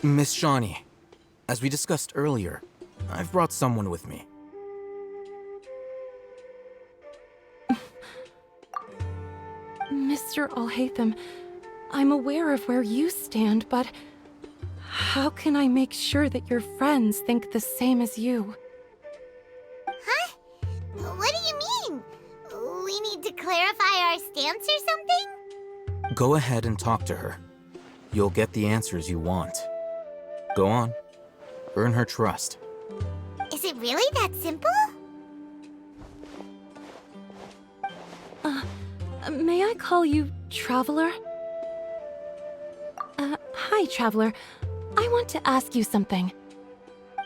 Miss Shawnee, as we discussed earlier, I've brought someone with me. Mr. Alhaitham, I'm aware of where you stand, but how can I make sure that your friends think the same as you? Huh? What do you mean? We need to clarify our stance or something? Go ahead and talk to her. You'll get the answers you want. Go on. Earn her trust. Is it really that simple? May I call you Traveler? Hi, Traveler. I want to ask you something.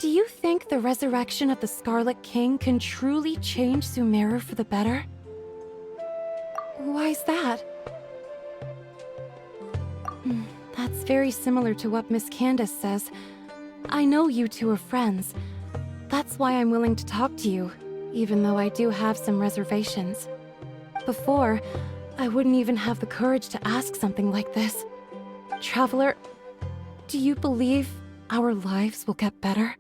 Do you think the resurrection of the Scarlet King can truly change Sumeru for the better? Why's that? That's very similar to what Miss Candace says. I know you two are friends. That's why I'm willing to talk to you, even though I do have some reservations. Before, I wouldn't even have the courage to ask something like this. Traveler, do you believe our lives will get better?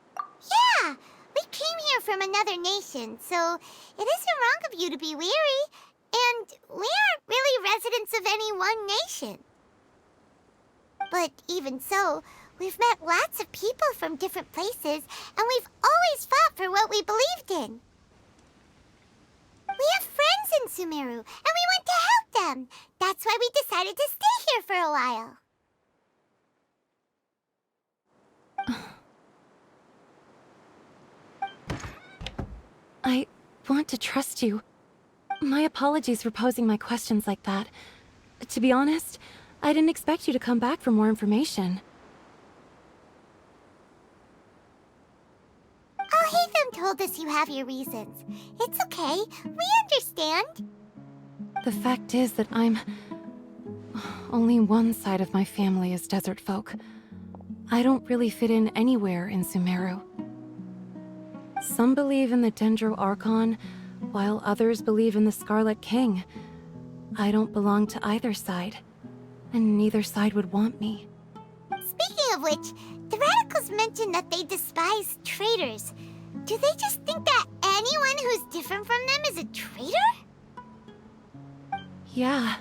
Yeah! We came here from another nation, so it isn't wrong of you to be weary. And we aren't really residents of any one nation. But even so, we've met lots of people from different places, and we've always fought for what we believed in. We have friends in Sumeru, and we want to help them. That's why we decided to stay here for a while. I want to trust you. My apologies for posing my questions like that. To be honest, I didn't expect you to come back for more information. Alhaitham told us you have your reasons. It's okay. We understand. The fact is that only one side of my family is desert folk. I don't really fit in anywhere in Sumeru. Some believe in the Dendro Archon, while others believe in the Scarlet King. I don't belong to either side, and neither side would want me. Speaking of which, the Radicals mentioned that they despise traitors. Do they just think that anyone who's different from them is a traitor? Yeah.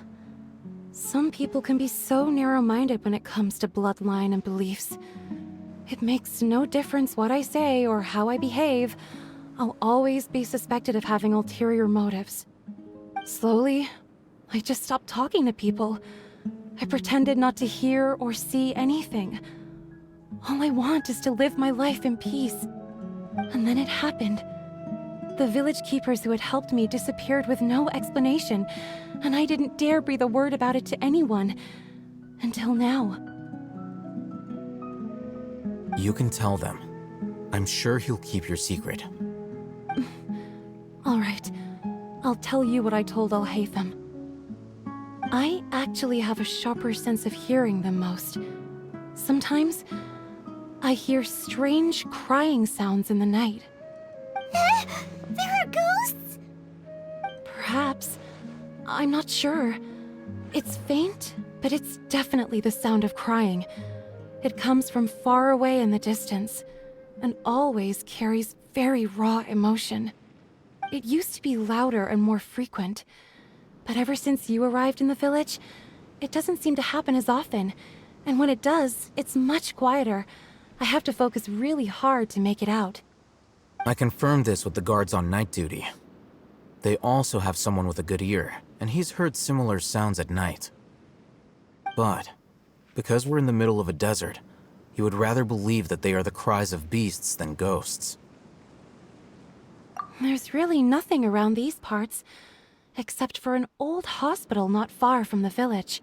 Some people can be so narrow-minded when it comes to bloodline and beliefs. It makes no difference what I say or how I behave. I'll always be suspected of having ulterior motives. Slowly, I just stopped talking to people. I pretended not to hear or see anything. All I want is to live my life in peace. And then it happened. The village keepers who had helped me disappeared with no explanation, and I didn't dare breathe a word about it to anyone. Until now. You can tell them. I'm sure he'll keep your secret. All right. I'll tell you what I told Alhaitham. I actually have a sharper sense of hearing than most. Sometimes, I hear strange crying sounds in the night. There are ghosts? Perhaps. I'm not sure. It's faint, but it's definitely the sound of crying. It comes from far away in the distance, and always carries very raw emotion. It used to be louder and more frequent, but ever since you arrived in the village, it doesn't seem to happen as often, and when it does, it's much quieter. I have to focus really hard to make it out. I confirmed this with the guards on night duty. They also have someone with a good ear, and he's heard similar sounds at night. But, because we're in the middle of a desert, he would rather believe that they are the cries of beasts than ghosts. There's really nothing around these parts, except for an old hospital not far from the village.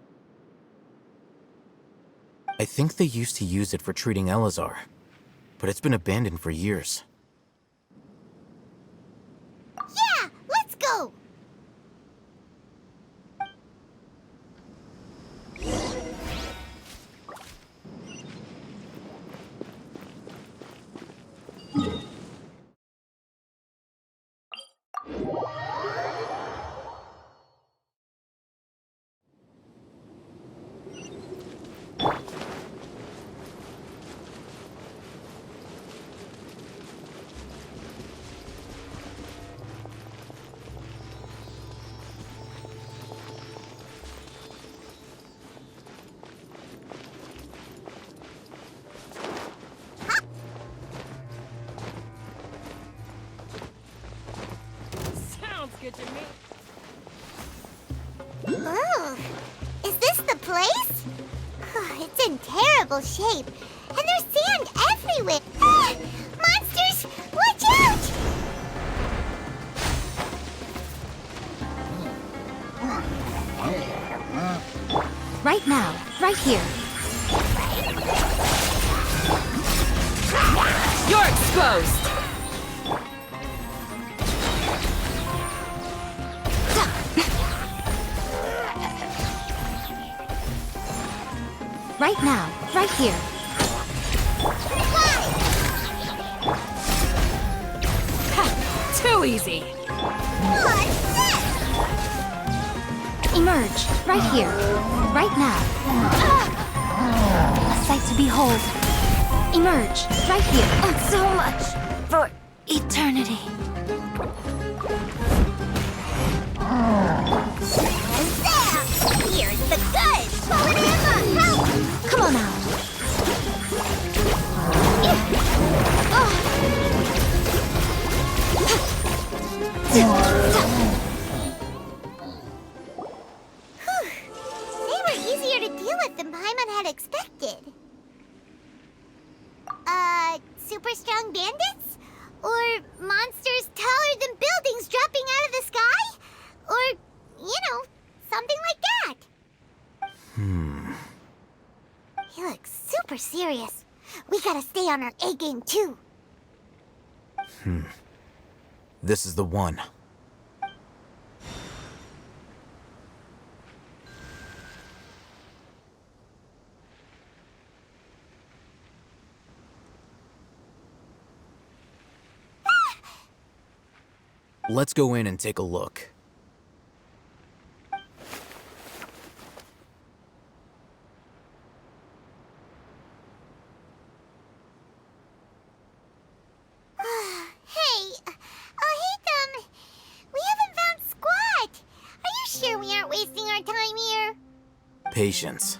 I think they used to use it for treating Elazar, but it's been abandoned for years. Yeah, let's go! Oh, is this the place? It's in terrible shape, and there's sand everywhere. Ah, monsters, watch out! Right now, right here. You're exposed! Right now, right here. Ha! Too easy! What's this? Emerge, right here, right now. A sight to behold. Emerge, right here. So much for eternity. There! Here's the good! Emma, help! Come on now. They were easier to deal with than Paimon had expected. Super strong bandits? Or monsters taller than buildings dropping out of the sky? Or, something like that. He looks super serious. We gotta stay on our A game too. This is the one. Let's go in and take a look. Hey, we haven't found squat. Are you sure we aren't wasting our time here? Patience.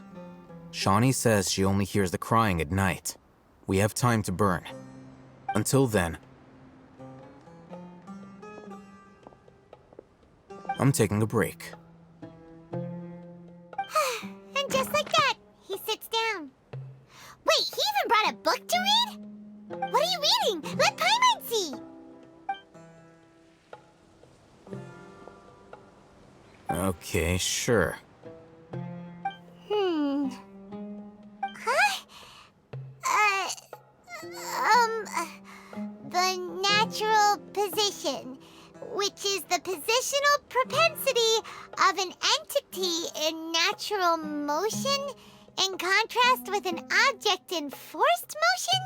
Shawnee says she only hears the crying at night. We have time to burn. Until then, I'm taking a break. And just like that, he sits down. Wait, he even brought a book to read? What are you reading? Let Paimon see! Okay, sure. Huh? The natural position, which is the positional propensity of an entity in natural motion in contrast with an object in forced motion?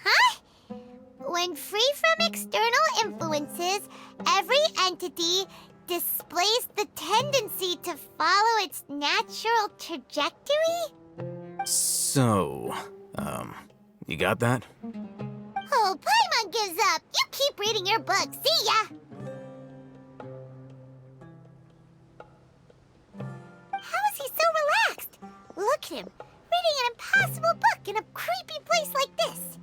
Huh? When free from external influences, every entity displays the tendency to follow its natural trajectory? So, you got that? Oh, Paimon gives up. You keep reading your book. See ya! How is he so relaxed? Look at him, reading an impossible book in a creepy place like this.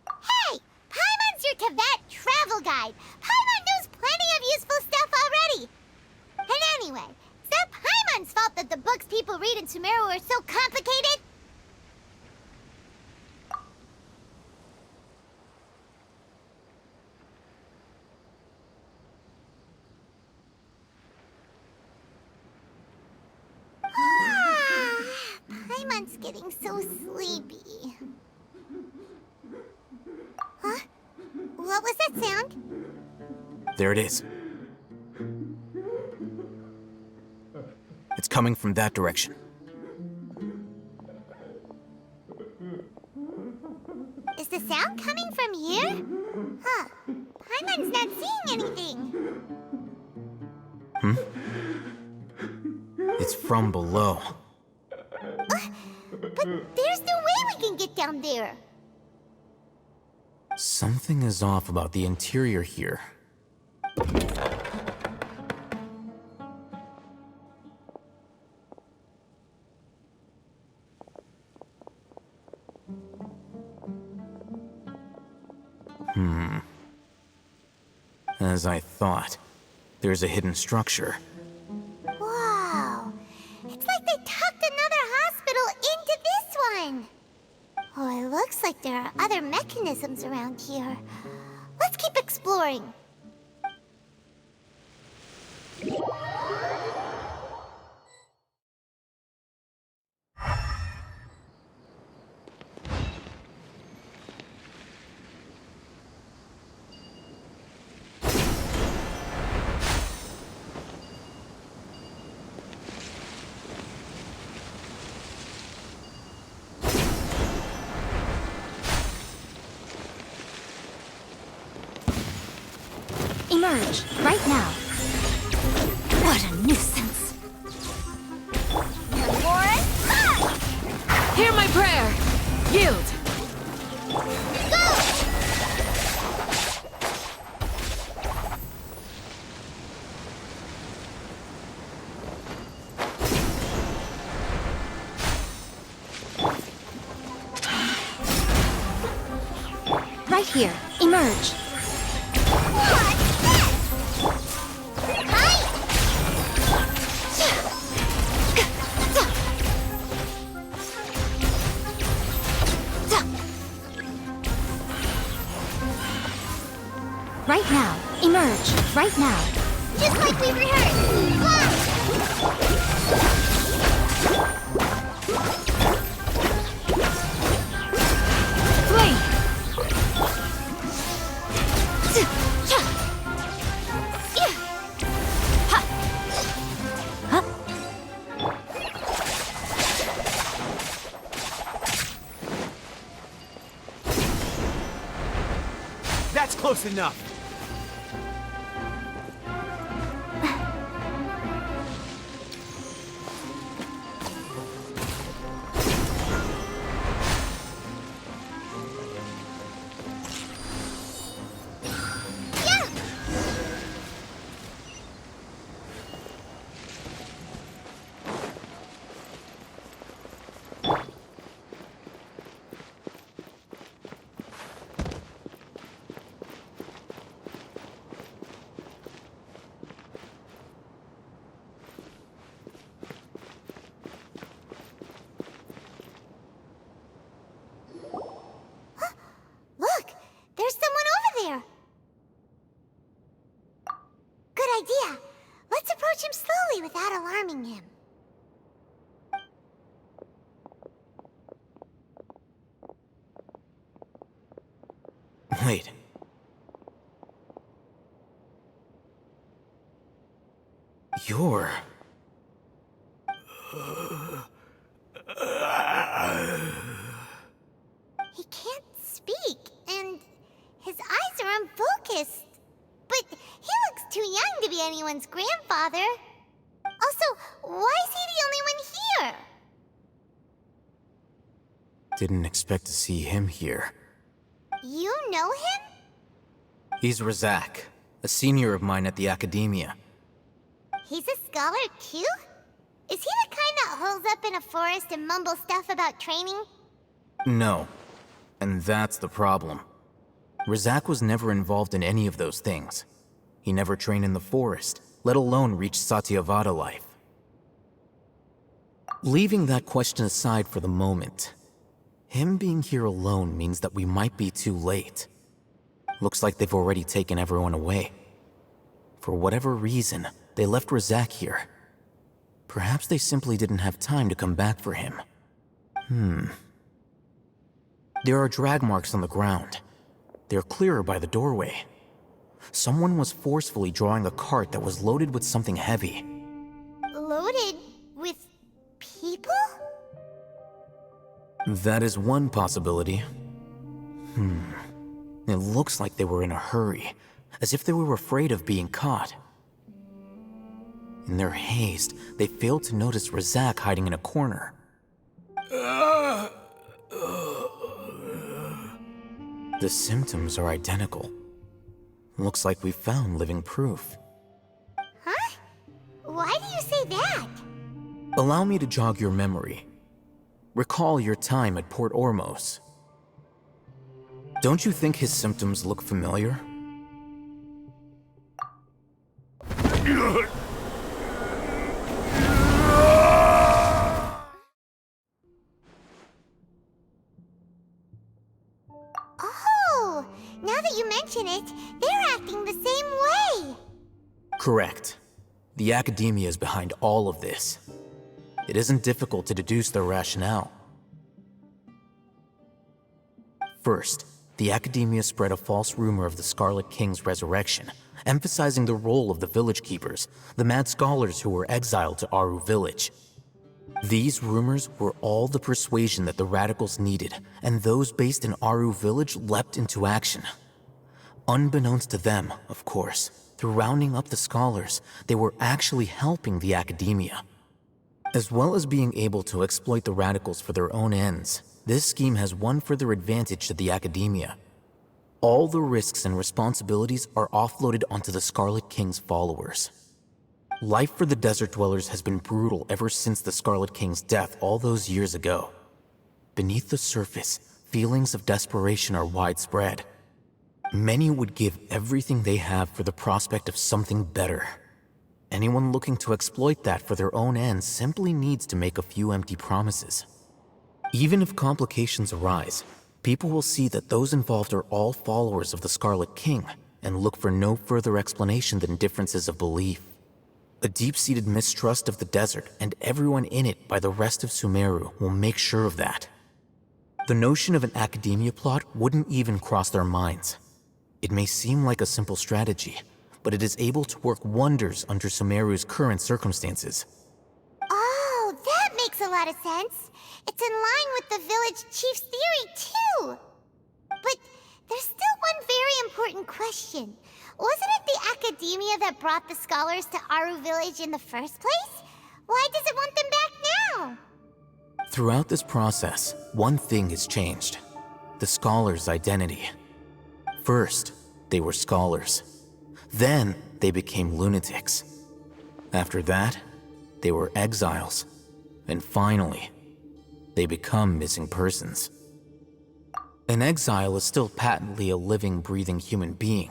Hey! Paimon's your Tibet travel guide. Paimon knows plenty of useful stuff already. And anyway, is that Paimon's fault that the books people read in Sumeru are so complicated? Paimon's getting so sleepy. Huh? What was that sound? There it is. It's coming from that direction. Is the sound coming from here? Huh. Paimon's not seeing anything. It's from below. But there's no way we can get down there. Something is off about the interior here. As I thought, there's a hidden structure. Wow. It's like they tucked another hospital into this one. Oh, it looks like there are other mechanisms around here. Let's keep exploring. Emerge, right now. What a nuisance. Hear my prayer! Yield! Right here, emerge. Right now, emerge, right now. Just like we rehearsed. Flame! That's close enough. Look, there's someone over there. Good idea. Let's approach him slowly without alarming him. Wait. You're... He can't speak, and his eyes are unfocused. But he looks too young to be anyone's grandfather. Also, why is he the only one here? Didn't expect to see him here. You know him? He's Razak, a senior of mine at the academia. He's a scholar too? Is he the kind that holes up in a forest and mumbles stuff about training? No. And that's the problem. Razak was never involved in any of those things. He never trained in the forest, let alone reach Satyavada life. Leaving that question aside for the moment, him being here alone means that we might be too late. Looks like they've already taken everyone away. For whatever reason, they left Razak here. Perhaps they simply didn't have time to come back for him. There are drag marks on the ground. They're clearer by the doorway. Someone was forcefully drawing a cart that was loaded with something heavy. Loaded with people? That is one possibility. It looks like they were in a hurry, as if they were afraid of being caught. In their haste, they failed to notice Razak hiding in a corner. The symptoms are identical. Looks like we found living proof. Huh? Why do you say that? Allow me to jog your memory. Recall your time at Port Ormos. Don't you think his symptoms look familiar? Oh, now that you mention it, they're acting the same way. Correct. The academia is behind all of this. It isn't difficult to deduce their rationale. First, the academia spread a false rumor of the Scarlet King's resurrection, emphasizing the role of the village keepers, the mad scholars who were exiled to Aru village. These rumors were all the persuasion that the radicals needed, and those based in Aru village leapt into action. Unbeknownst to them, of course, through rounding up the scholars, they were actually helping the academia. As well as being able to exploit the radicals for their own ends, this scheme has one further advantage to the academia. All the risks and responsibilities are offloaded onto the Scarlet King's followers. Life for the desert dwellers has been brutal ever since the Scarlet King's death all those years ago. Beneath the surface, feelings of desperation are widespread. Many would give everything they have for the prospect of something better. Anyone looking to exploit that for their own ends simply needs to make a few empty promises. Even if complications arise, people will see that those involved are all followers of the Scarlet King and look for no further explanation than differences of belief. A deep-seated mistrust of the desert and everyone in it by the rest of Sumeru will make sure of that. The notion of an academia plot wouldn't even cross their minds. It may seem like a simple strategy, but it is able to work wonders under Sumeru's current circumstances. Oh, that makes a lot of sense. It's in line with the village chief's theory, too. But there's still one very important question. Wasn't it the academia that brought the scholars to Aru village in the first place? Why does it want them back now? Throughout this process, one thing has changed: the scholars' identity. First, they were scholars. Then, they became lunatics. After that, they were exiles. And finally, they become missing persons. An exile is still patently a living, breathing human being.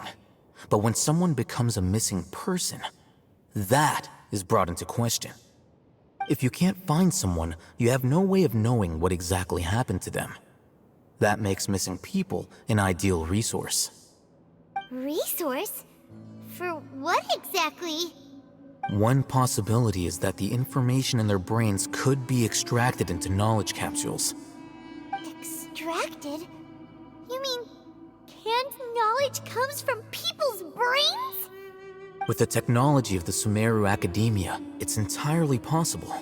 But when someone becomes a missing person, that is brought into question. If you can't find someone, you have no way of knowing what exactly happened to them. That makes missing people an ideal resource. Resource? For what exactly? One possibility is that the information in their brains could be extracted into knowledge capsules. Extracted? You mean canned knowledge comes from people's brains? With the technology of the Sumeru Academia, it's entirely possible.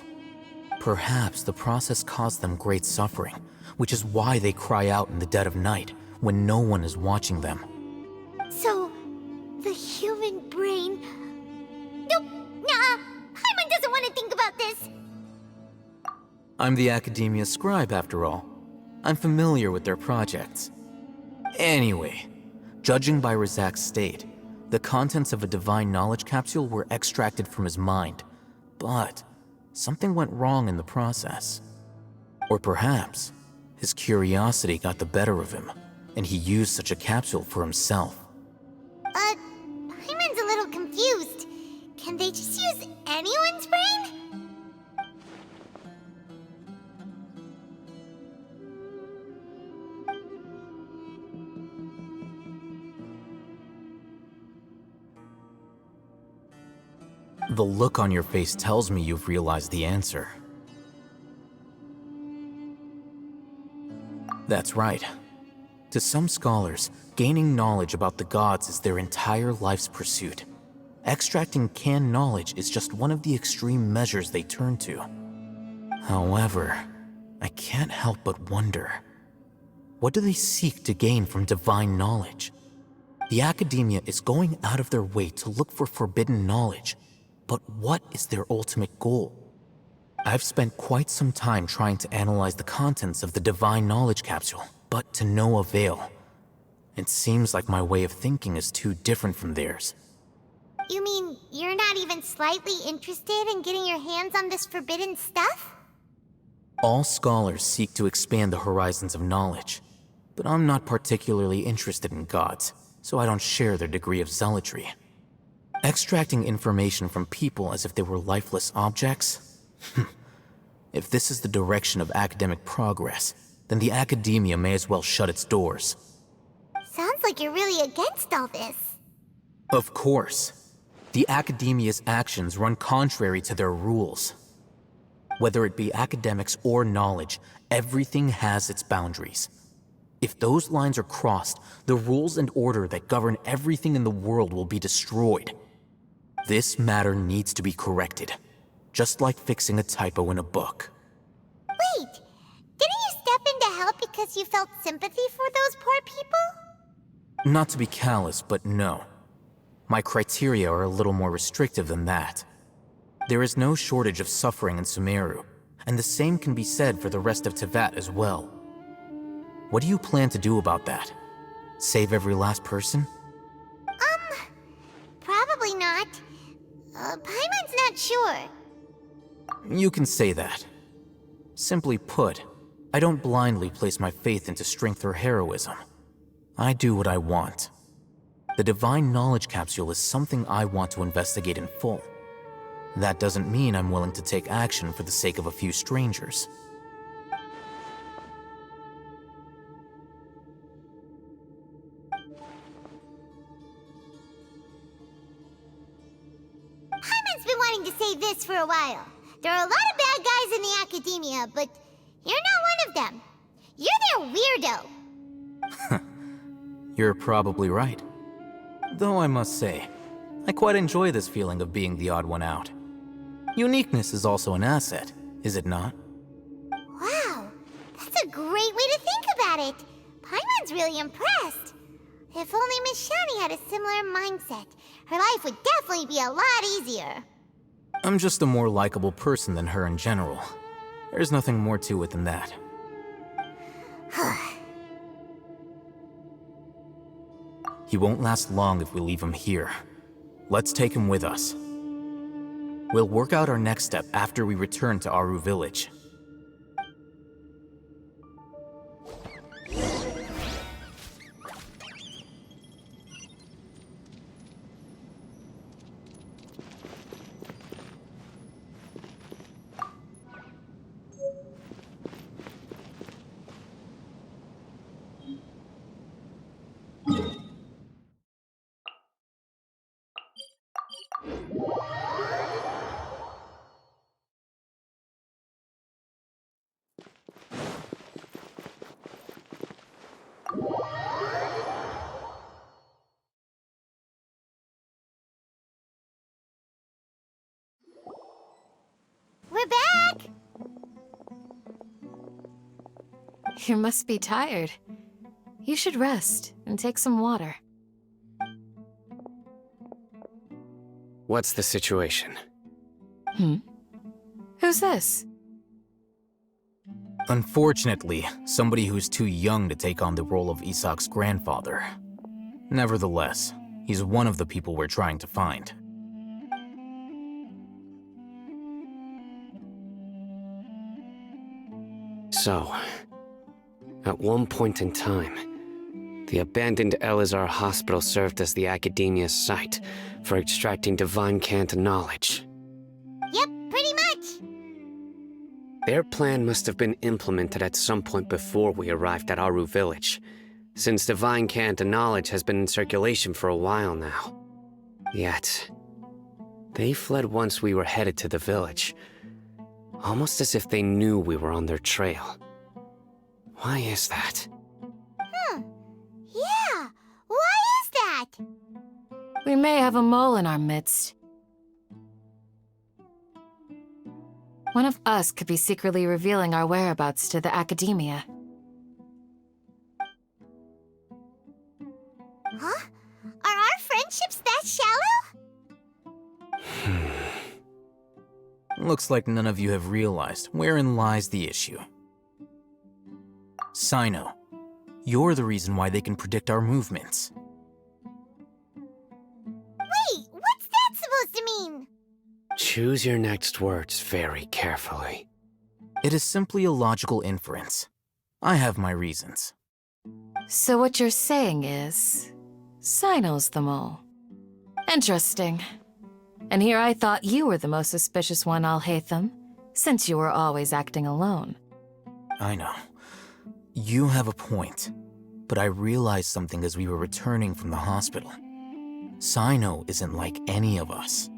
Perhaps the process caused them great suffering, which is why they cry out in the dead of night when no one is watching them. So, the human brain... Nope, nah, Paimon doesn't want to think about this. I'm the Academia scribe, after all. I'm familiar with their projects. Anyway, judging by Razak's state, the contents of a divine knowledge capsule were extracted from his mind, but something went wrong in the process. Or perhaps his curiosity got the better of him, and he used such a capsule for himself. Paimon's a little confused. Can they just use anyone's brain? The look on your face tells me you've realized the answer. That's right. To some scholars, gaining knowledge about the gods is their entire life's pursuit. Extracting canned knowledge is just one of the extreme measures they turn to. However, I can't help but wonder, what do they seek to gain from divine knowledge? The academia is going out of their way to look for forbidden knowledge, but what is their ultimate goal? I've spent quite some time trying to analyze the contents of the divine knowledge capsule, but to no avail. It seems like my way of thinking is too different from theirs. You mean you're not even slightly interested in getting your hands on this forbidden stuff? All scholars seek to expand the horizons of knowledge, but I'm not particularly interested in gods, so I don't share their degree of zealotry. Extracting information from people as if they were lifeless objects? If this is the direction of academic progress, then the academia may as well shut its doors. Sounds like you're really against all this. Of course. The academia's actions run contrary to their rules. Whether it be academics or knowledge, everything has its boundaries. If those lines are crossed, the rules and order that govern everything in the world will be destroyed. This matter needs to be corrected, just like fixing a typo in a book. Wait, didn't you step in to help because you felt sympathy for those poor people? Not to be callous, but no. My criteria are a little more restrictive than that. There is no shortage of suffering in Sumeru, and the same can be said for the rest of Teyvat as well. What do you plan to do about that? Save every last person? Probably not. Paimon's not sure. You can say that. Simply put, I don't blindly place my faith into strength or heroism. I do what I want. The Divine Knowledge Capsule is something I want to investigate in full. That doesn't mean I'm willing to take action for the sake of a few strangers. Paimon's been wanting to say this for a while. There are a lot of bad guys in the academia, but you're not one of them. You're their weirdo. You're probably right. Though I must say, I quite enjoy this feeling of being the odd one out. Uniqueness is also an asset, is it not? Wow, that's a great way to think about it. Paimon's really impressed. If only Miss Shani had a similar mindset, her life would definitely be a lot easier. I'm just a more likable person than her in general. There's nothing more to it than that. He won't last long if we leave him here. Let's take him with us. We'll work out our next step after we return to Aru Village. We're back! You must be tired. You should rest and take some water. What's the situation? Who's this? Unfortunately, somebody who's too young to take on the role of Isak's grandfather. Nevertheless, he's one of the people we're trying to find. So, at one point in time, the abandoned Elazar Hospital served as the academia's site for extracting divine cant knowledge. Yep, pretty much. Their plan must have been implemented at some point before we arrived at Aru Village, since divine cant knowledge has been in circulation for a while now. Yet, they fled once we were headed to the village, almost as if they knew we were on their trail. Why is that? Yeah, why is that? We may have a mole in our midst. One of us could be secretly revealing our whereabouts to the academia. Huh? Are our friendships that shallow? Looks like none of you have realized wherein lies the issue. Sino, you're the reason why they can predict our movements. Wait, what's that supposed to mean? Choose your next words very carefully. It is simply a logical inference. I have my reasons. So what you're saying is, Sino's the mole. Interesting. And here I thought you were the most suspicious one, Alhaitham, since you were always acting alone. I know. You have a point. But I realized something as we were returning from the hospital. Sino isn't like any of us.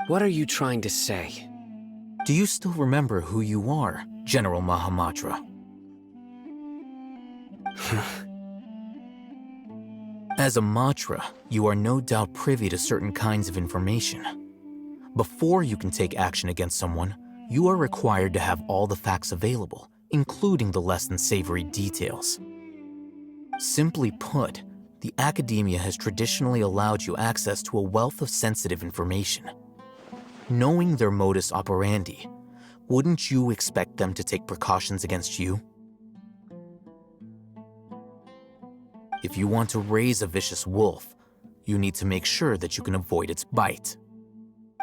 What are you trying to say? Do you still remember who you are, General Mahamatra? As a Matra, you are no doubt privy to certain kinds of information. Before you can take action against someone, you are required to have all the facts available, including the less than savory details. Simply put, the academia has traditionally allowed you access to a wealth of sensitive information. Knowing their modus operandi, wouldn't you expect them to take precautions against you? If you want to raise a vicious wolf, you need to make sure that you can avoid its bite.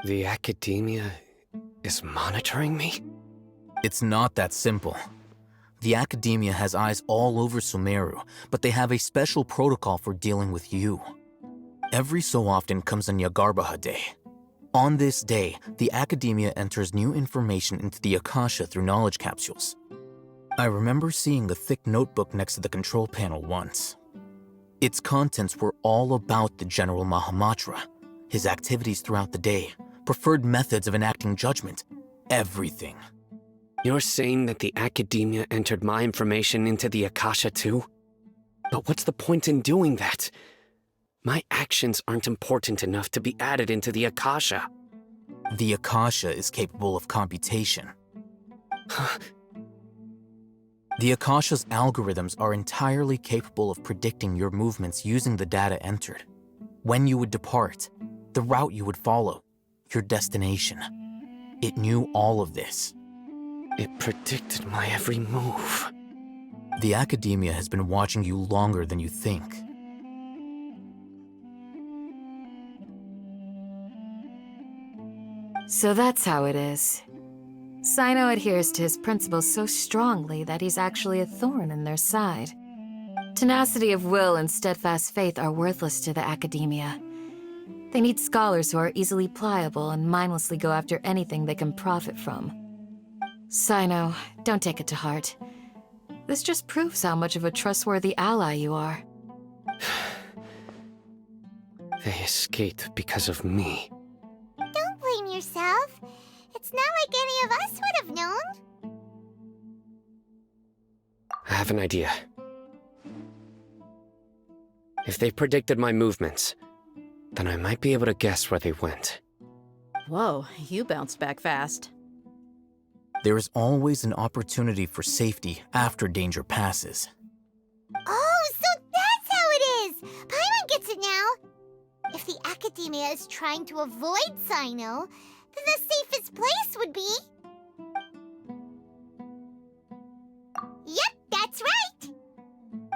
The academia is monitoring me? It's not that simple. The academia has eyes all over Sumeru, but they have a special protocol for dealing with you. Every so often comes a Nyagarbaha Day. On this day, the academia enters new information into the Akasha through knowledge capsules. I remember seeing a thick notebook next to the control panel once. Its contents were all about the General Mahamatra, his activities throughout the day, preferred methods of enacting judgment, everything. You're saying that the academia entered my information into the Akasha too? But what's the point in doing that? My actions aren't important enough to be added into the Akasha. The Akasha is capable of computation. The Akasha's algorithms are entirely capable of predicting your movements using the data entered. When you would depart, the route you would follow, your destination. It knew all of this. It predicted my every move. The academia has been watching you longer than you think. So that's how it is. Sino adheres to his principles so strongly that he's actually a thorn in their side. Tenacity of will and steadfast faith are worthless to the academia. They need scholars who are easily pliable and mindlessly go after anything they can profit from. Sino, don't take it to heart. This just proves how much of a trustworthy ally you are. They escaped because of me. Don't blame yourself. It's not like any of us would have known. I have an idea. If they predicted my movements, then I might be able to guess where they went. Whoa, you bounced back fast. There is always an opportunity for safety after danger passes. Oh, so that's how it is! Paimon gets it now! If the academia is trying to avoid Sino, then the safest place would be... Yep, that's right!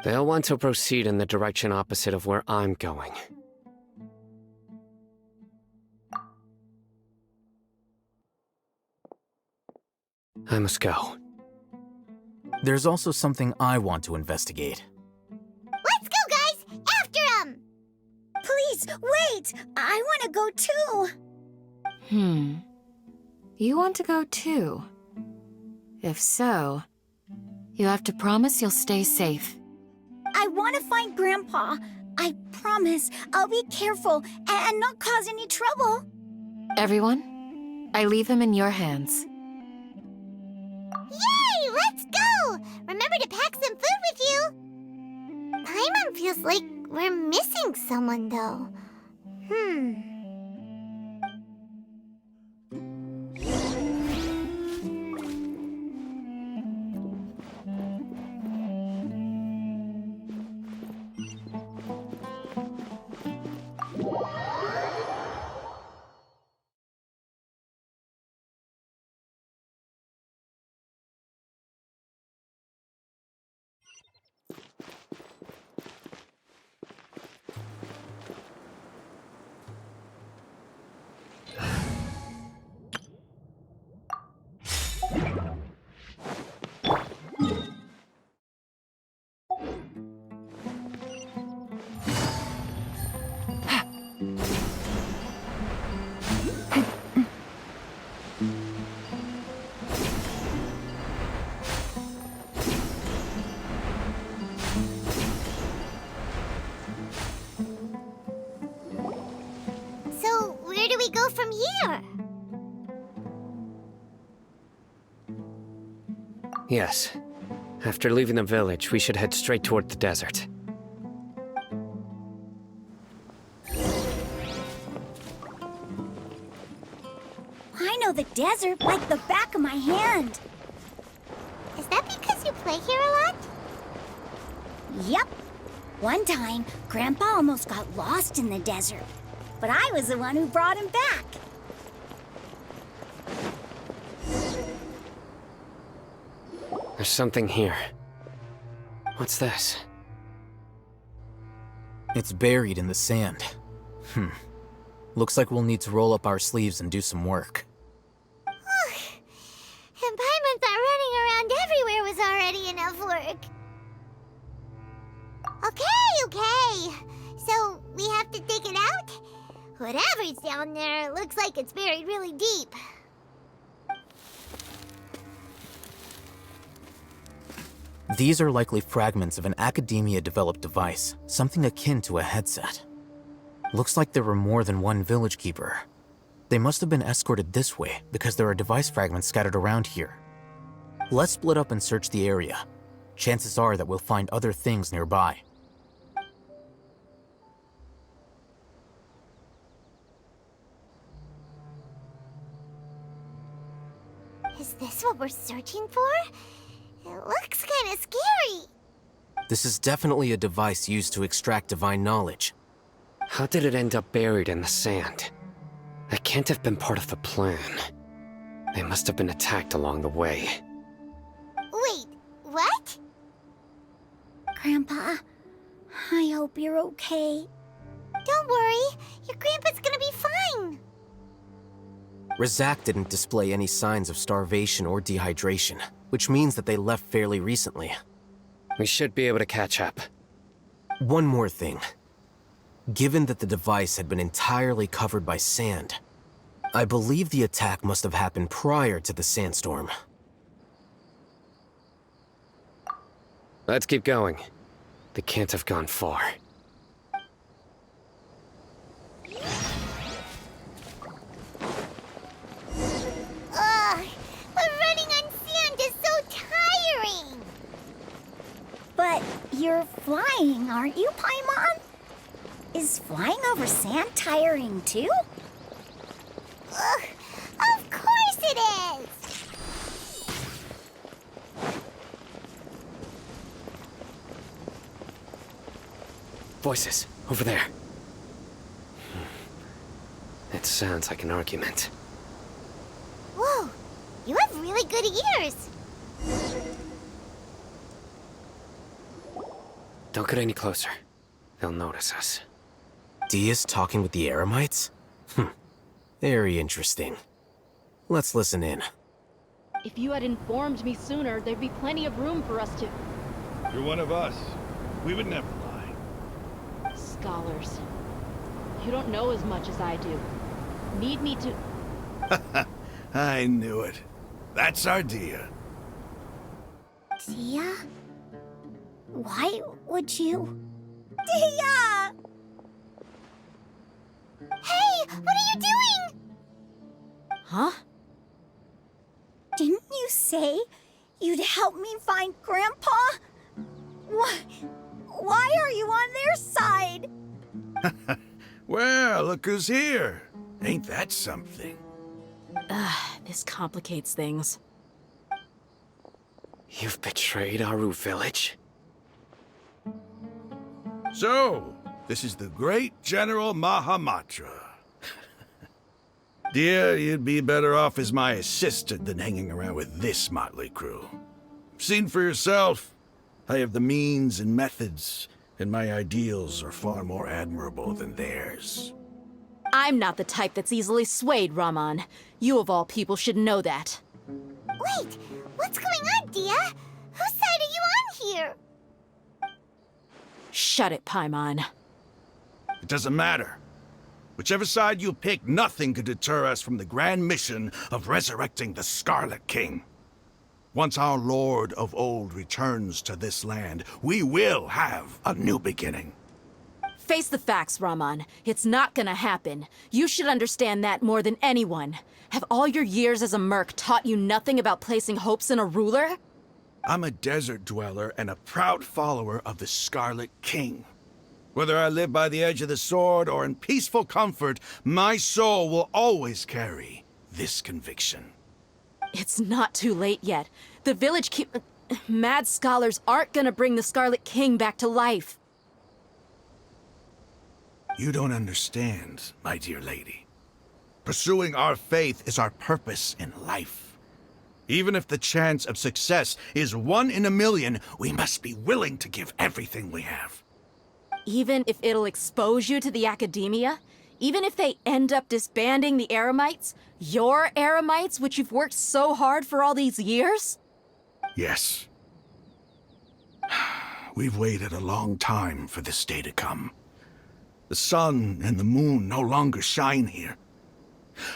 They'll want to proceed in the direction opposite of where I'm going. I must go. There's also something I want to investigate. Let's go, guys! After him! Please, wait! I want to go too! You want to go too? If so, you have to promise you'll stay safe. I want to find Grandpa. I promise I'll be careful and not cause any trouble. Everyone, I leave him in your hands. Yay! Let's go! Remember to pack some food with you! Paimon feels like we're missing someone, though. go from here? Yes. After leaving the village, we should head straight toward the desert. I know the desert like the back of my hand. Is that because you play here a lot? Yep. One time, Grandpa almost got lost in the desert, but I was the one who brought him back. There's something here. What's this? It's buried in the sand. Looks like we'll need to roll up our sleeves and do some work. And Paimon thought running around everywhere was already enough work. Okay. So, we have to dig it out? Whatever's down there, it looks like it's buried really deep. These are likely fragments of an Academia-developed device, something akin to a headset. Looks like there were more than one village keeper. They must have been escorted this way because there are device fragments scattered around here. Let's split up and search the area. Chances are that we'll find other things nearby. Is this what we're searching for? It looks kinda scary. This is definitely a device used to extract divine knowledge. How did it end up buried in the sand? That can't have been part of the plan. They must have been attacked along the way. Wait, what? Grandpa, I hope you're okay. Don't worry, your grandpa's gonna be fine. Razak didn't display any signs of starvation or dehydration, which means that they left fairly recently. We should be able to catch up. One more thing. Given that the device had been entirely covered by sand, I believe the attack must have happened prior to the sandstorm. Let's keep going. They can't have gone far. Ugh, but running on sand is so tiring. But you're flying, aren't you, Paimon? Is flying over sand tiring too? Ugh, of course it is. Voices, over there. It sounds like an argument. Whoa, you have really good ears. Don't get any closer. They'll notice us. Dia's talking with the Eremites? Very interesting. Let's listen in. If you had informed me sooner, there'd be plenty of room for us to... You're one of us. We would never lie. Scholars. You don't know as much as I do. Need me to... I knew it. That's our Dia. Dia? Why would you... Dia! Hey, what are you doing? Huh? Didn't you say you'd help me find Grandpa? Why are you on their side? Well, look who's here. Ain't that something? This complicates things. You've betrayed Aru village? So, this is the great General Mahamatra. Dear, you'd be better off as my assistant than hanging around with this motley crew. Seen for yourself, I have the means and methods, and my ideals are far more admirable than theirs. I'm not the type that's easily swayed, Raman. You of all people should know that. Wait, what's going on, Dia? Whose side are you on here? Shut it, Paimon. It doesn't matter. Whichever side you pick, nothing could deter us from the grand mission of resurrecting the Scarlet King. Once our Lord of Old returns to this land, we will have a new beginning. Face the facts, Raman. It's not gonna happen. You should understand that more than anyone. Have all your years as a merc taught you nothing about placing hopes in a ruler? I'm a desert dweller and a proud follower of the Scarlet King. Whether I live by the edge of the sword or in peaceful comfort, my soul will always carry this conviction. It's not too late yet. The village mad scholars aren't gonna bring the Scarlet King back to life. You don't understand, my dear lady. Pursuing our faith is our purpose in life. Even if the chance of success is 1 in a million, we must be willing to give everything we have. Even if it'll expose you to the academia? Even if they end up disbanding the Eremites? Your Eremites, which you've worked so hard for all these years? Yes. We've waited a long time for this day to come. The sun and the moon no longer shine here.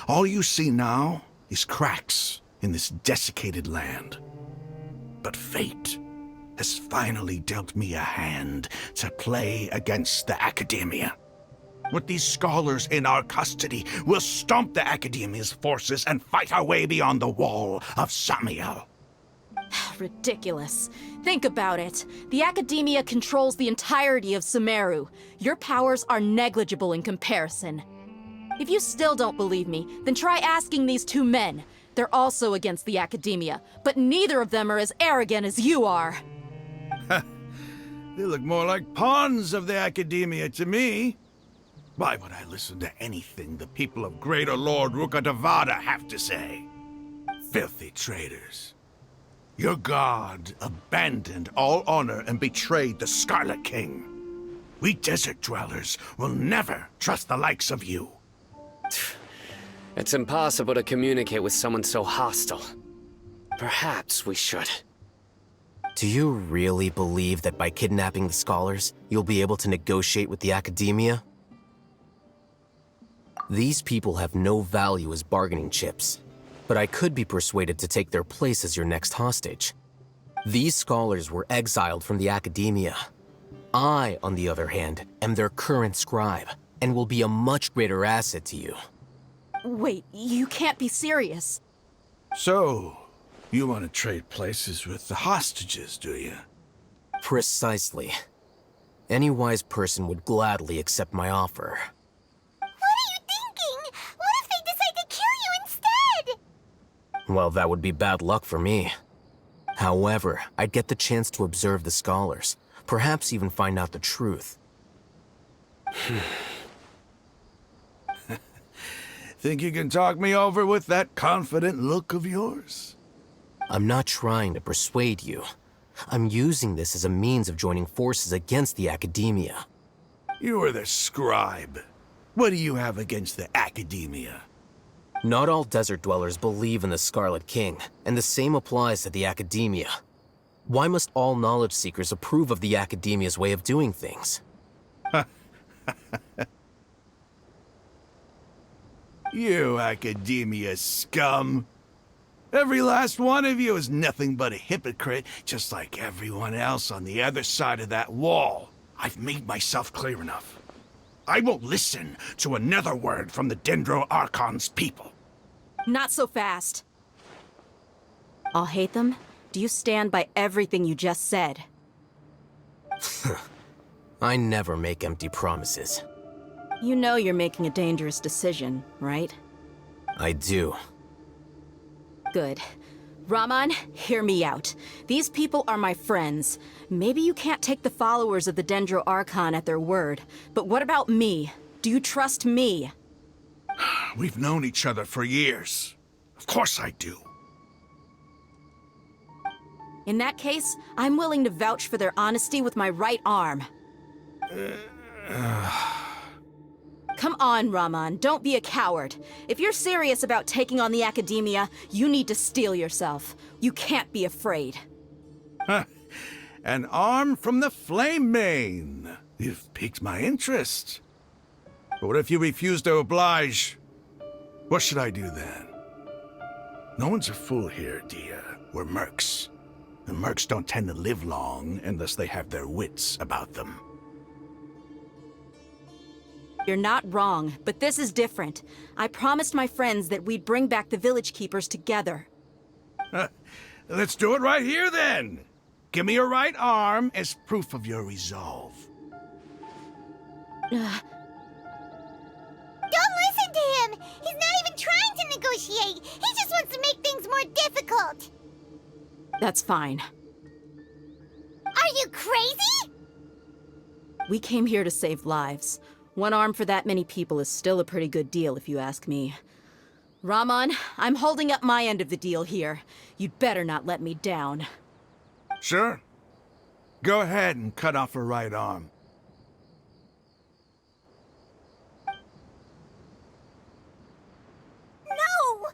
All you see now is cracks in this desiccated land. But fate has finally dealt me a hand to play against the academia. With these scholars in our custody, we'll stomp the academia's forces and fight our way beyond the wall of Samiel. Ridiculous. Think about it. The academia controls the entirety of Sumeru. Your powers are negligible in comparison. If you still don't believe me, then try asking these 2 men. They're also against the academia, but neither of them are as arrogant as you are. They look more like pawns of the academia to me. Why would I listen to anything the people of Greater Lord Rukkhadevata have to say? Filthy traitors. Your god abandoned all honor and betrayed the Scarlet King. We desert dwellers will never trust the likes of you. It's impossible to communicate with someone so hostile. Perhaps we should. Do you really believe that by kidnapping the scholars, you'll be able to negotiate with the academia? These people have no value as bargaining chips, but I could be persuaded to take their place as your next hostage. These scholars were exiled from the academia. I, on the other hand, am their current scribe, and will be a much greater asset to you. Wait, you can't be serious. So, you want to trade places with the hostages, do you? Precisely. Any wise person would gladly accept my offer. What are you thinking? What if they decide to kill you instead? Well, that would be bad luck for me. However, I'd get the chance to observe the scholars, perhaps even find out the truth. Think you can talk me over with that confident look of yours? I'm not trying to persuade you. I'm using this as a means of joining forces against the academia. You are the scribe. What do you have against the academia? Not all desert dwellers believe in the Scarlet King, and the same applies to the academia. Why must all knowledge seekers approve of the academia's way of doing things? You academia scum. Every last one of you is nothing but a hypocrite, just like everyone else on the other side of that wall. I've made myself clear enough. I won't listen to another word from the Dendro Archon's people. Not so fast. I'll hate them. Do you stand by everything you just said? I never make empty promises. You know you're making a dangerous decision, right? I do. Good. Raman, hear me out. These people are my friends. Maybe you can't take the followers of the Dendro Archon at their word, but what about me? Do you trust me? We've known each other for years. Of course I do. In that case, I'm willing to vouch for their honesty with my right arm. Come on, Raman, don't be a coward. If you're serious about taking on the academia, you need to steel yourself. You can't be afraid. An arm from the Flame Mane. You've piqued my interest. But what if you refuse to oblige? What should I do then? No one's a fool here, Dia. We're mercs. And mercs don't tend to live long unless they have their wits about them. You're not wrong, but this is different. I promised my friends that we'd bring back the village keepers together. Let's do it right here, then. Give me your right arm as proof of your resolve. Don't listen to him! He's not even trying to negotiate! He just wants to make things more difficult! That's fine. Are you crazy? We came here to save lives. One arm for that many people is still a pretty good deal, if you ask me. Rahman, I'm holding up my end of the deal here. You'd better not let me down. Sure. Go ahead and cut off her right arm. No!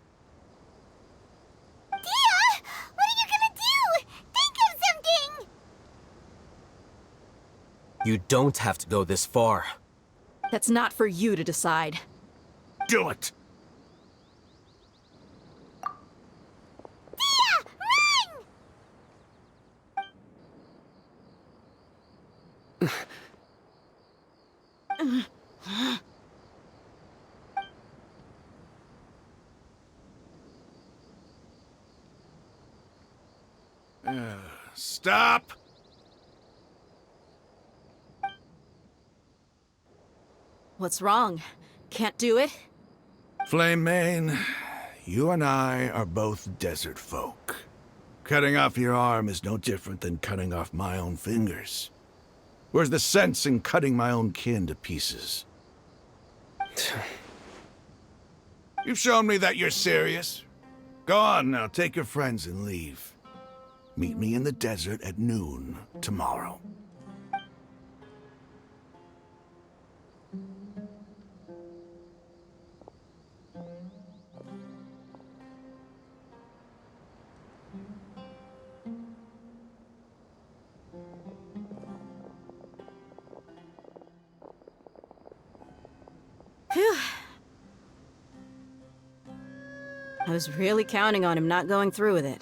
Dia! What are you gonna do? Think of something! You don't have to go this far. That's not for you to decide. Do it! Dia! Run! Stop! What's wrong? Can't do it? Flame Mane, you and I are both desert folk. Cutting off your arm is no different than cutting off my own fingers. Where's the sense in cutting my own kin to pieces? You've shown me that you're serious. Go on now, take your friends and leave. Meet me in the desert at noon tomorrow. Phew. I was really counting on him not going through with it.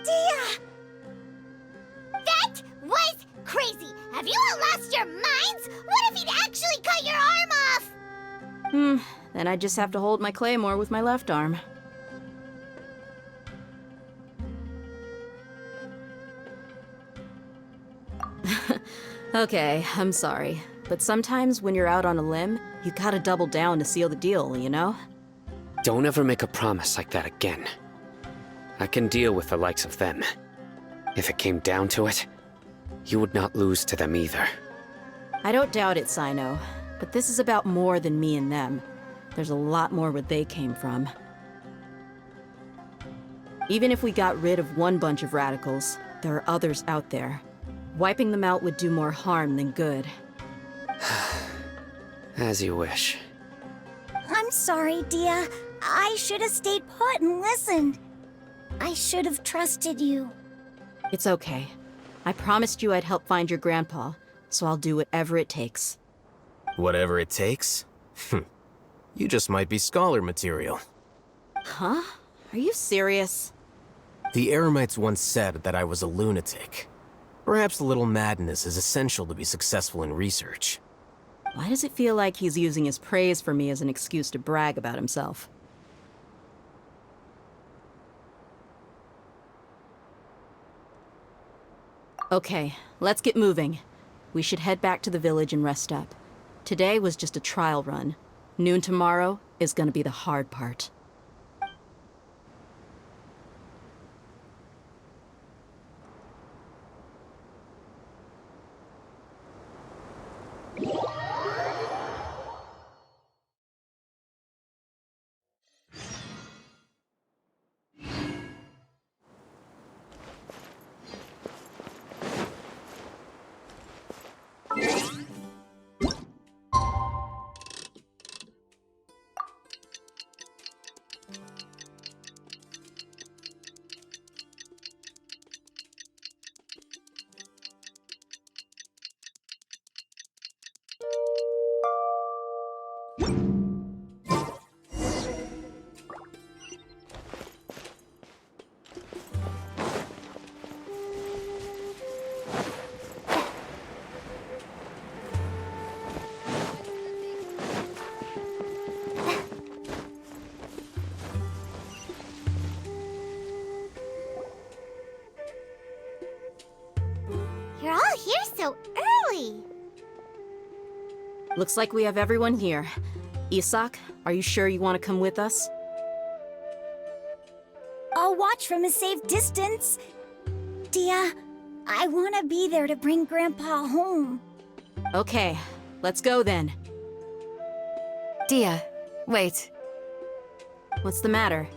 Dia! That was crazy! Have you all lost your minds? What if he'd actually cut your arm off? Then I just have to hold my claymore with my left arm. Okay, I'm sorry. But sometimes when you're out on a limb, you gotta double down to seal the deal, you know? Don't ever make a promise like that again. I can deal with the likes of them. If it came down to it, you would not lose to them either. I don't doubt it, Sino. But this is about more than me and them. There's a lot more where they came from. Even if we got rid of one bunch of radicals, there are others out there. Wiping them out would do more harm than good. As you wish. I'm sorry, Dia. I should have stayed put and listened. I should have trusted you. It's okay. I promised you I'd help find your grandpa, so I'll do whatever it takes. Whatever it takes? You just might be scholar material. Huh? Are you serious? The Eremites once said that I was a lunatic. Perhaps a little madness is essential to be successful in research. Why does it feel like he's using his praise for me as an excuse to brag about himself? Okay, let's get moving. We should head back to the village and rest up. Today was just a trial run. Noon tomorrow is gonna be the hard part. Looks like we have everyone here. Isak, are you sure you want to come with us? I'll watch from a safe distance. Dia, I want to be there to bring Grandpa home. Okay, let's go then. Dia, wait. What's the matter?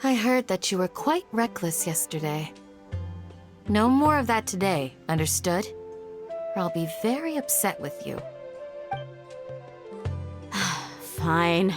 I heard that you were quite reckless yesterday. No more of that today, understood? Or I'll be very upset with you. Fine.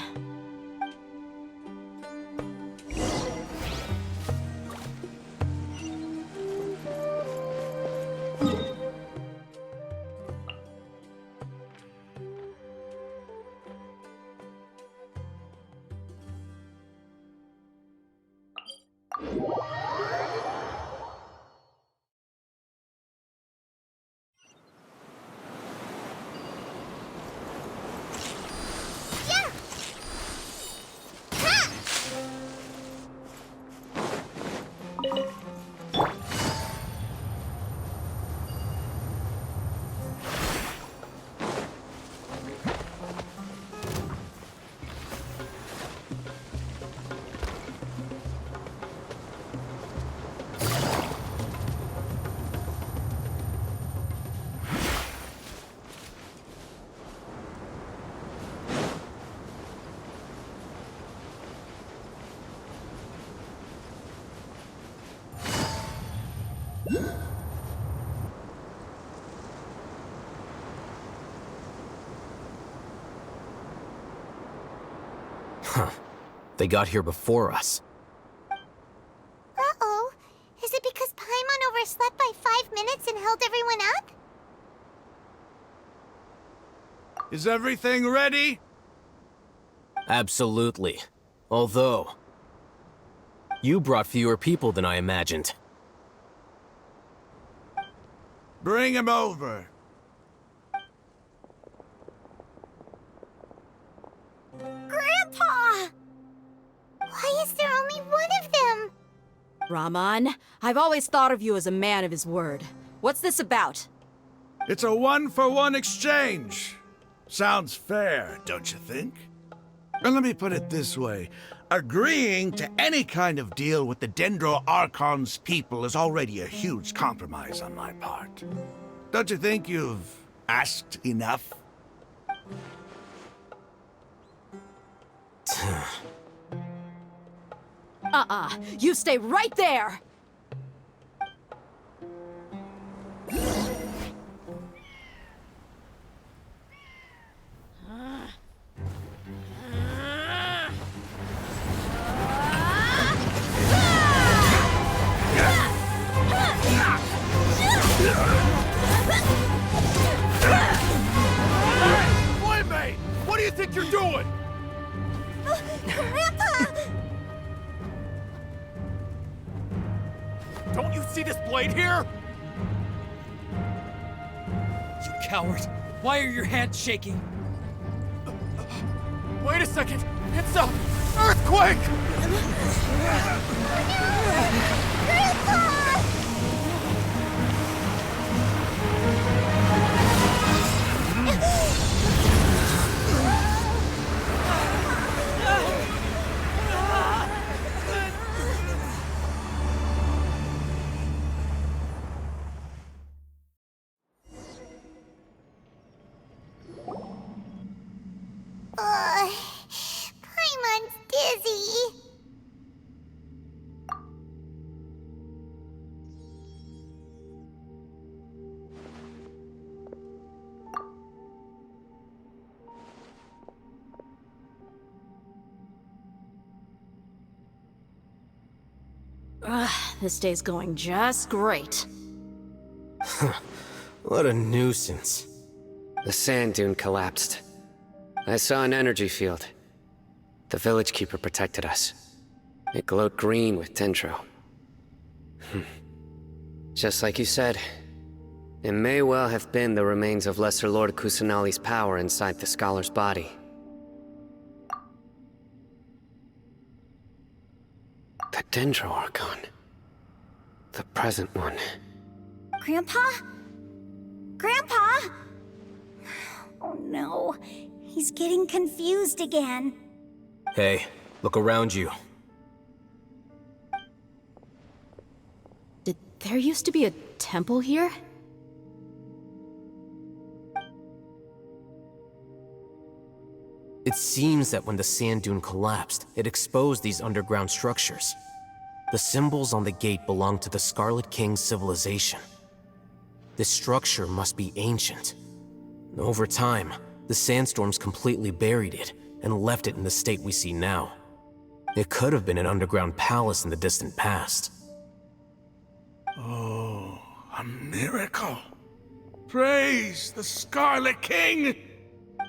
They got here before us. Uh-oh. Is it because Paimon overslept by 5 minutes and held everyone up? Is everything ready? Absolutely. Although, you brought fewer people than I imagined. Bring him over. Grandpa! Why is there only one of them? Rahman, I've always thought of you as a man of his word. What's this about? It's a 1-for-1 exchange. Sounds fair, don't you think? And let me put it this way. Agreeing to any kind of deal with the Dendro Archon's people is already a huge compromise on my part. Don't you think you've asked enough? You stay right there! Playmate! What do you think you're doing? Grandpa! Don't you see this blade here? You coward! Why are your hands shaking? Wait a second! It's a earthquake! Grandpa! Paimon's dizzy. This day's going just great. What a nuisance. The sand dune collapsed. I saw an energy field. The village keeper protected us. It glowed green with dendro. Just like you said, it may well have been the remains of Lesser Lord Kusanali's power inside the scholar's body. The Dendro Archon. The present one. Grandpa? Grandpa? Oh no, he's getting confused again. Hey, look around you. Did there used to be a temple here? It seems that when the sand dune collapsed, it exposed these underground structures. The symbols on the gate belong to the Scarlet King's civilization. This structure must be ancient. Over time, the sandstorms completely buried it and left it in the state we see now. It could have been an underground palace in the distant past. Oh, a miracle. Praise the Scarlet King!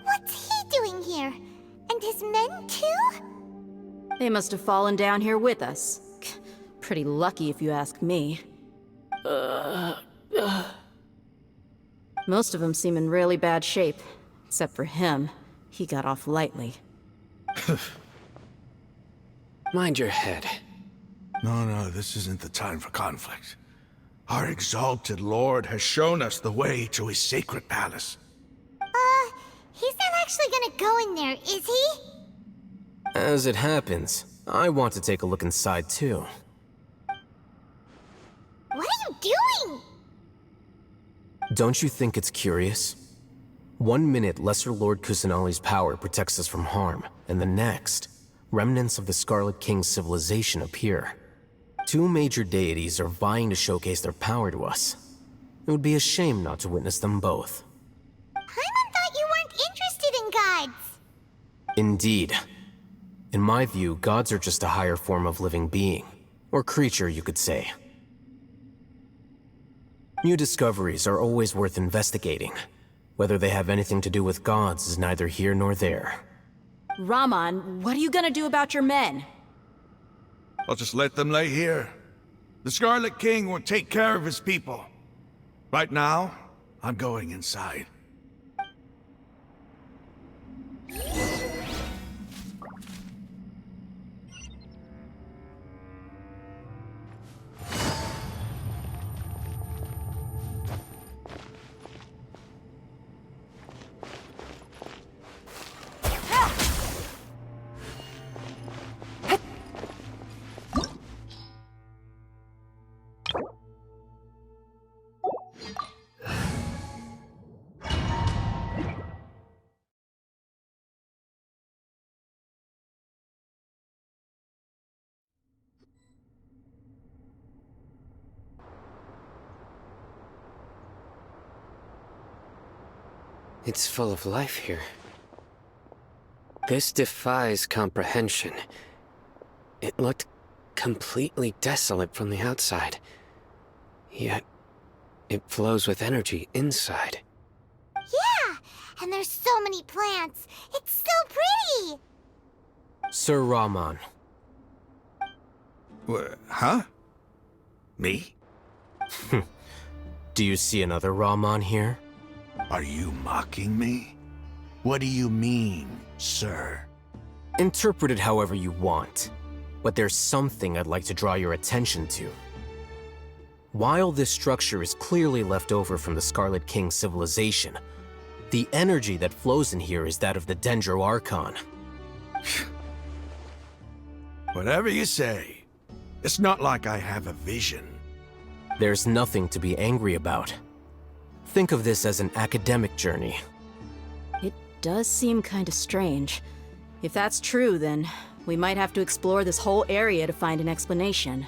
What's he doing here? And his men too? They must have fallen down here with us. Pretty lucky if you ask me. Most of them seem in really bad shape. Except for him. He got off lightly. Mind your head. No, this isn't the time for conflict. Our exalted lord has shown us the way to his sacred palace. He's not actually gonna go in there, is he? As it happens, I want to take a look inside too. What are you doing? Don't you think it's curious? 1 minute, Lesser Lord Kusanali's power protects us from harm, and the next, remnants of the Scarlet King's civilization appear. 2 major deities are vying to showcase their power to us. It would be a shame not to witness them both. Paimon thought you weren't interested in gods. Indeed. In my view, gods are just a higher form of living being, or creature, you could say. New discoveries are always worth investigating. Whether they have anything to do with gods is neither here nor there. Raman, what are you gonna do about your men? I'll just let them lay here. The Scarlet King will take care of his people. Right now, I'm going inside. It's full of life here. This defies comprehension. It looked completely desolate from the outside. Yet, it flows with energy inside. Yeah, and there's so many plants. It's so pretty. Sir Raman. Huh? Me? Do you see another Raman here? Are you mocking me? What do you mean, sir? Interpret it however you want, but there's something I'd like to draw your attention to. While this structure is clearly left over from the Scarlet King's civilization, the energy that flows in here is that of the Dendro Archon. Whatever you say. It's not like I have a vision. There's nothing to be angry about. Think of this as an academic journey. It does seem kinda strange. If that's true, then we might have to explore this whole area to find an explanation.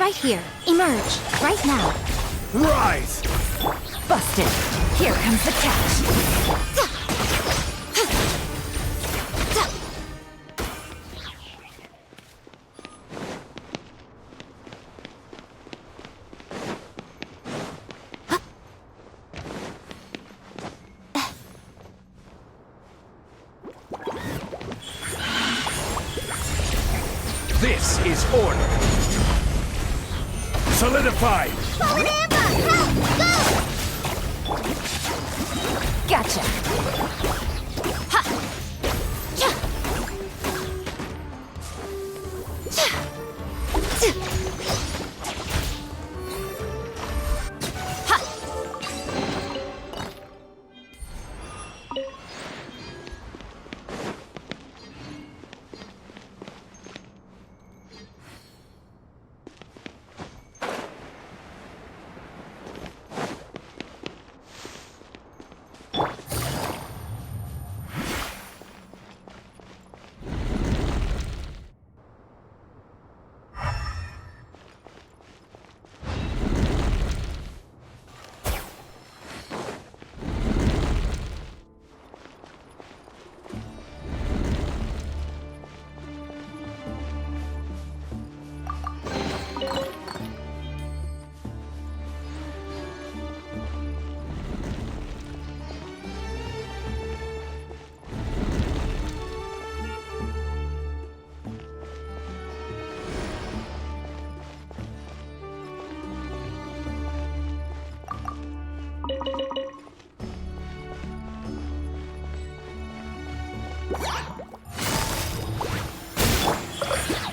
right here. Emerge, right now. Rise! Busted. Here comes the catch. This is order. Solidify! Gotcha.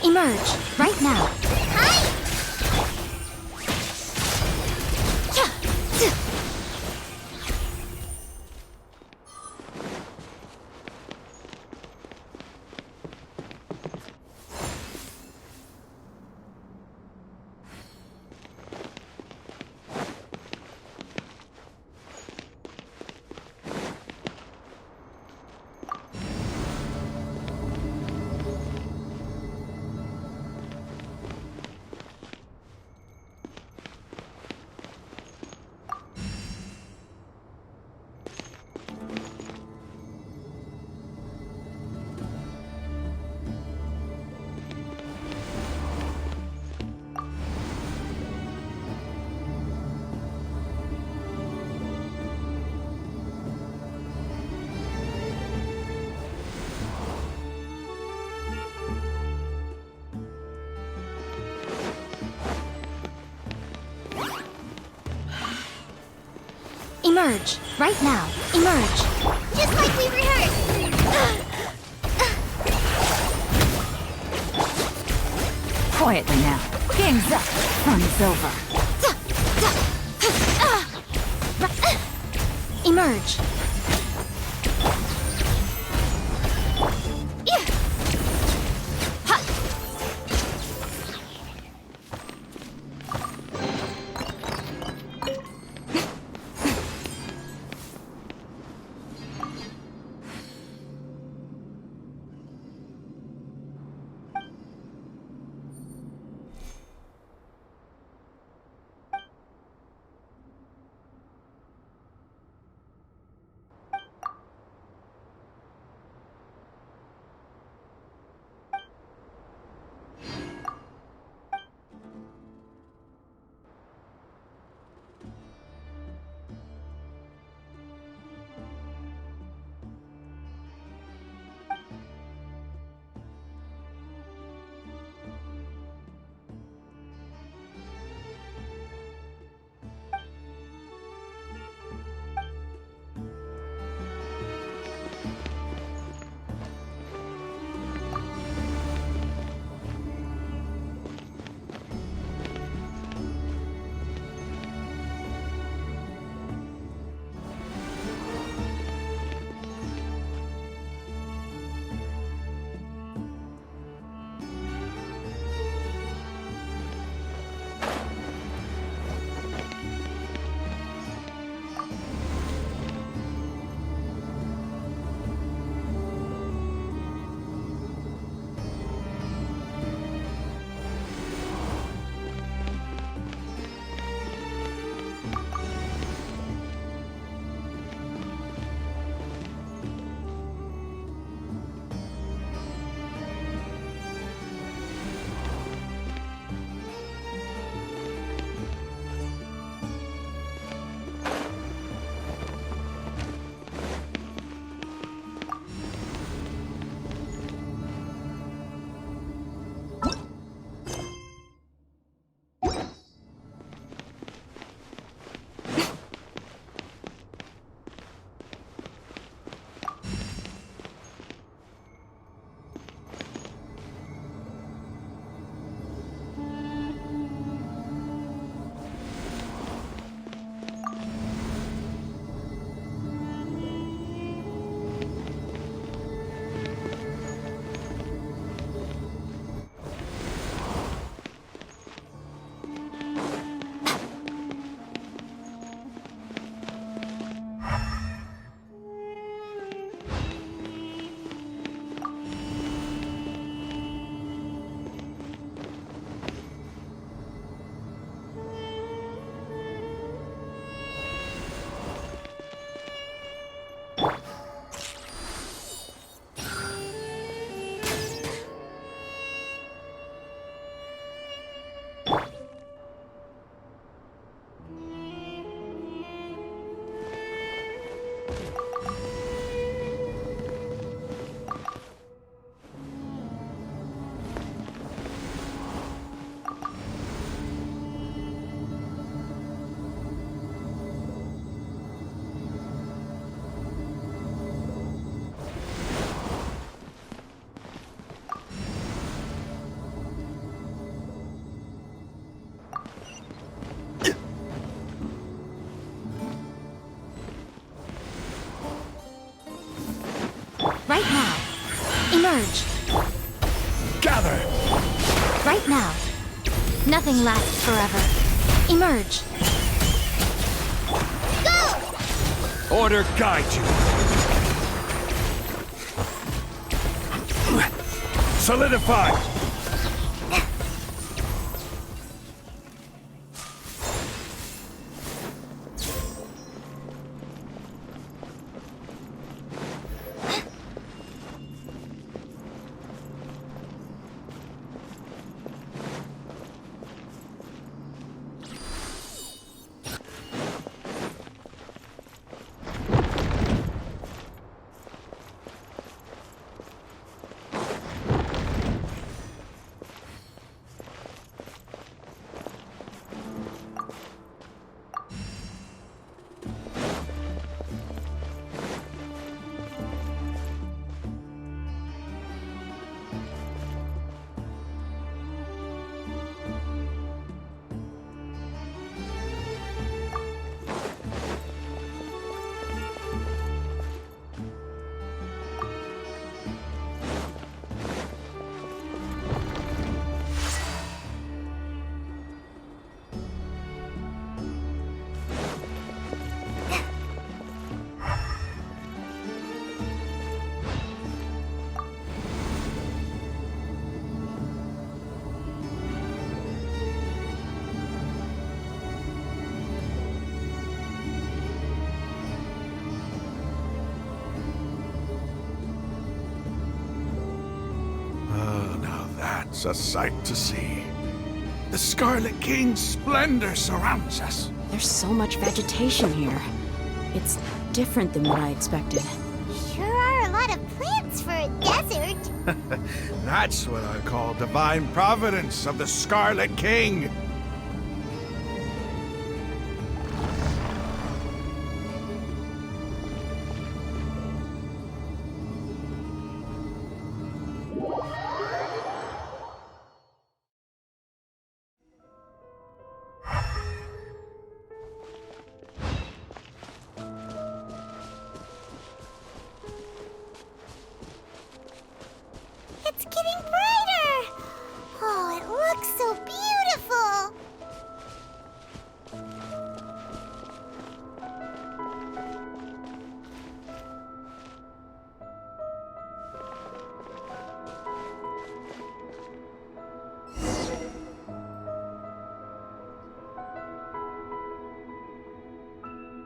Emerge, right now. Emerge, right now. Emerge. Just like we rehearsed. Quietly now. Game's up. Fun's over. Emerge. Emerge! Gather! Right now. Nothing lasts forever. Emerge! Order guide you! Solidify! It's a sight to see. The Scarlet King's splendor surrounds us. There's so much vegetation here. It's different than what I expected. Sure are a lot of plants for a desert. That's what I call divine providence of the Scarlet King. It's getting brighter! Oh, it looks so beautiful!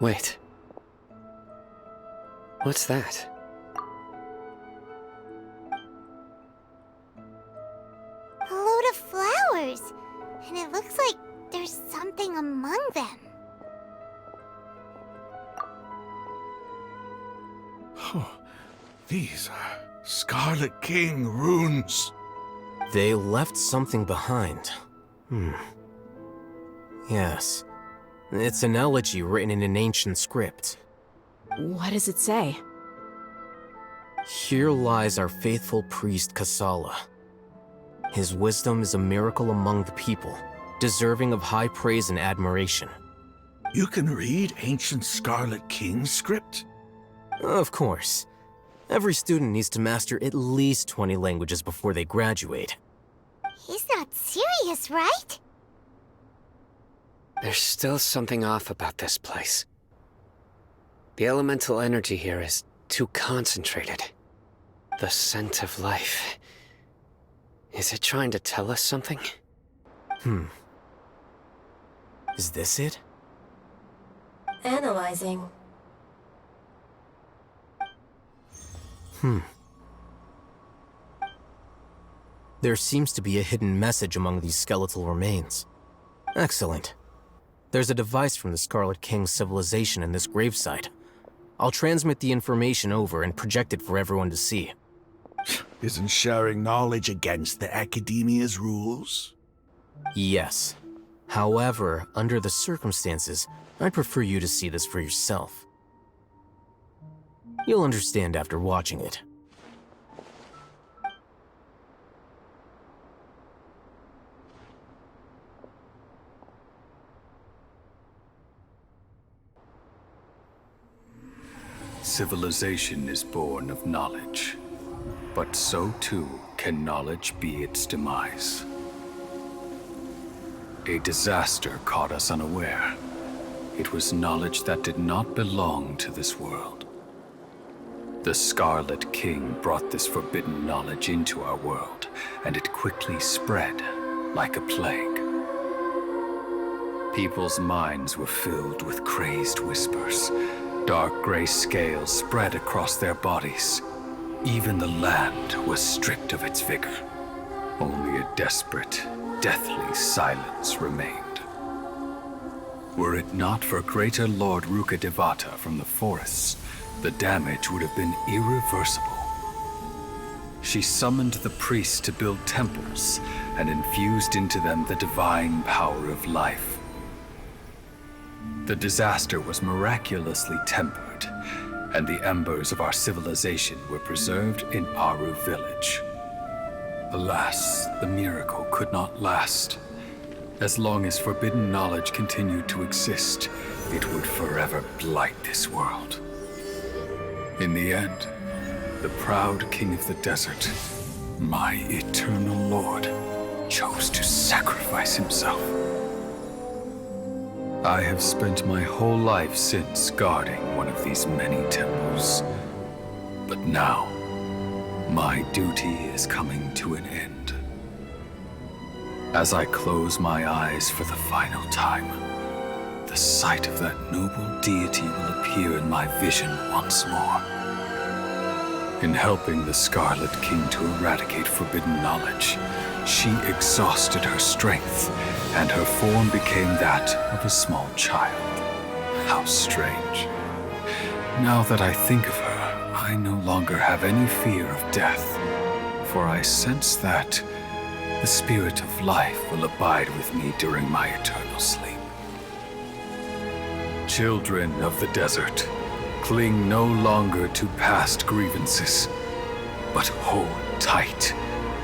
Wait. What's that? A load of flowers, and it looks like there's something among them. Oh, these are Scarlet King runes. They left something behind. Yes. It's an elegy written in an ancient script. What does it say? Here lies our faithful priest Kasala. His wisdom is a miracle among the people, deserving of high praise and admiration. You can read ancient Scarlet King script? Of course. Every student needs to master at least 20 languages before they graduate. He's not serious, right? There's still something off about this place. The elemental energy here is too concentrated. The scent of life. Is it trying to tell us something? Is this it? Analyzing. There seems to be a hidden message among these skeletal remains. Excellent. There's a device from the Scarlet King's civilization in this gravesite. I'll transmit the information over and project it for everyone to see. Isn't sharing knowledge against the Academia's rules? Yes. However, under the circumstances, I'd prefer you to see this for yourself. You'll understand after watching it. Civilization is born of knowledge. but so too can knowledge be its demise. A disaster caught us unaware. It was knowledge that did not belong to this world. The Scarlet King brought this forbidden knowledge into our world, and it quickly spread like a plague. People's minds were filled with crazed whispers. Dark gray scales spread across their bodies. Even the land was stripped of its vigor. Only a desperate, deathly silence remained. Were it not for greater Lord Rukkhadevata from the forests, the damage would have been irreversible. She summoned the priests to build temples and infused into them the divine power of life. The disaster was miraculously tempered, and the embers of our civilization were preserved in Aru village. Alas, the miracle could not last. As long as forbidden knowledge continued to exist, it would forever blight this world. In the end, the proud king of the desert, my eternal lord, chose to sacrifice himself. I have spent my whole life since guarding one of these many temples. But now, my duty is coming to an end. As I close my eyes for the final time, the sight of that noble deity will appear in my vision once more. In helping the Scarlet King to eradicate forbidden knowledge, she exhausted her strength, and her form became that of a small child. How strange. Now that I think of her, I no longer have any fear of death, for I sense that the spirit of life will abide with me during my eternal sleep. Children of the desert, cling no longer to past grievances, but hold tight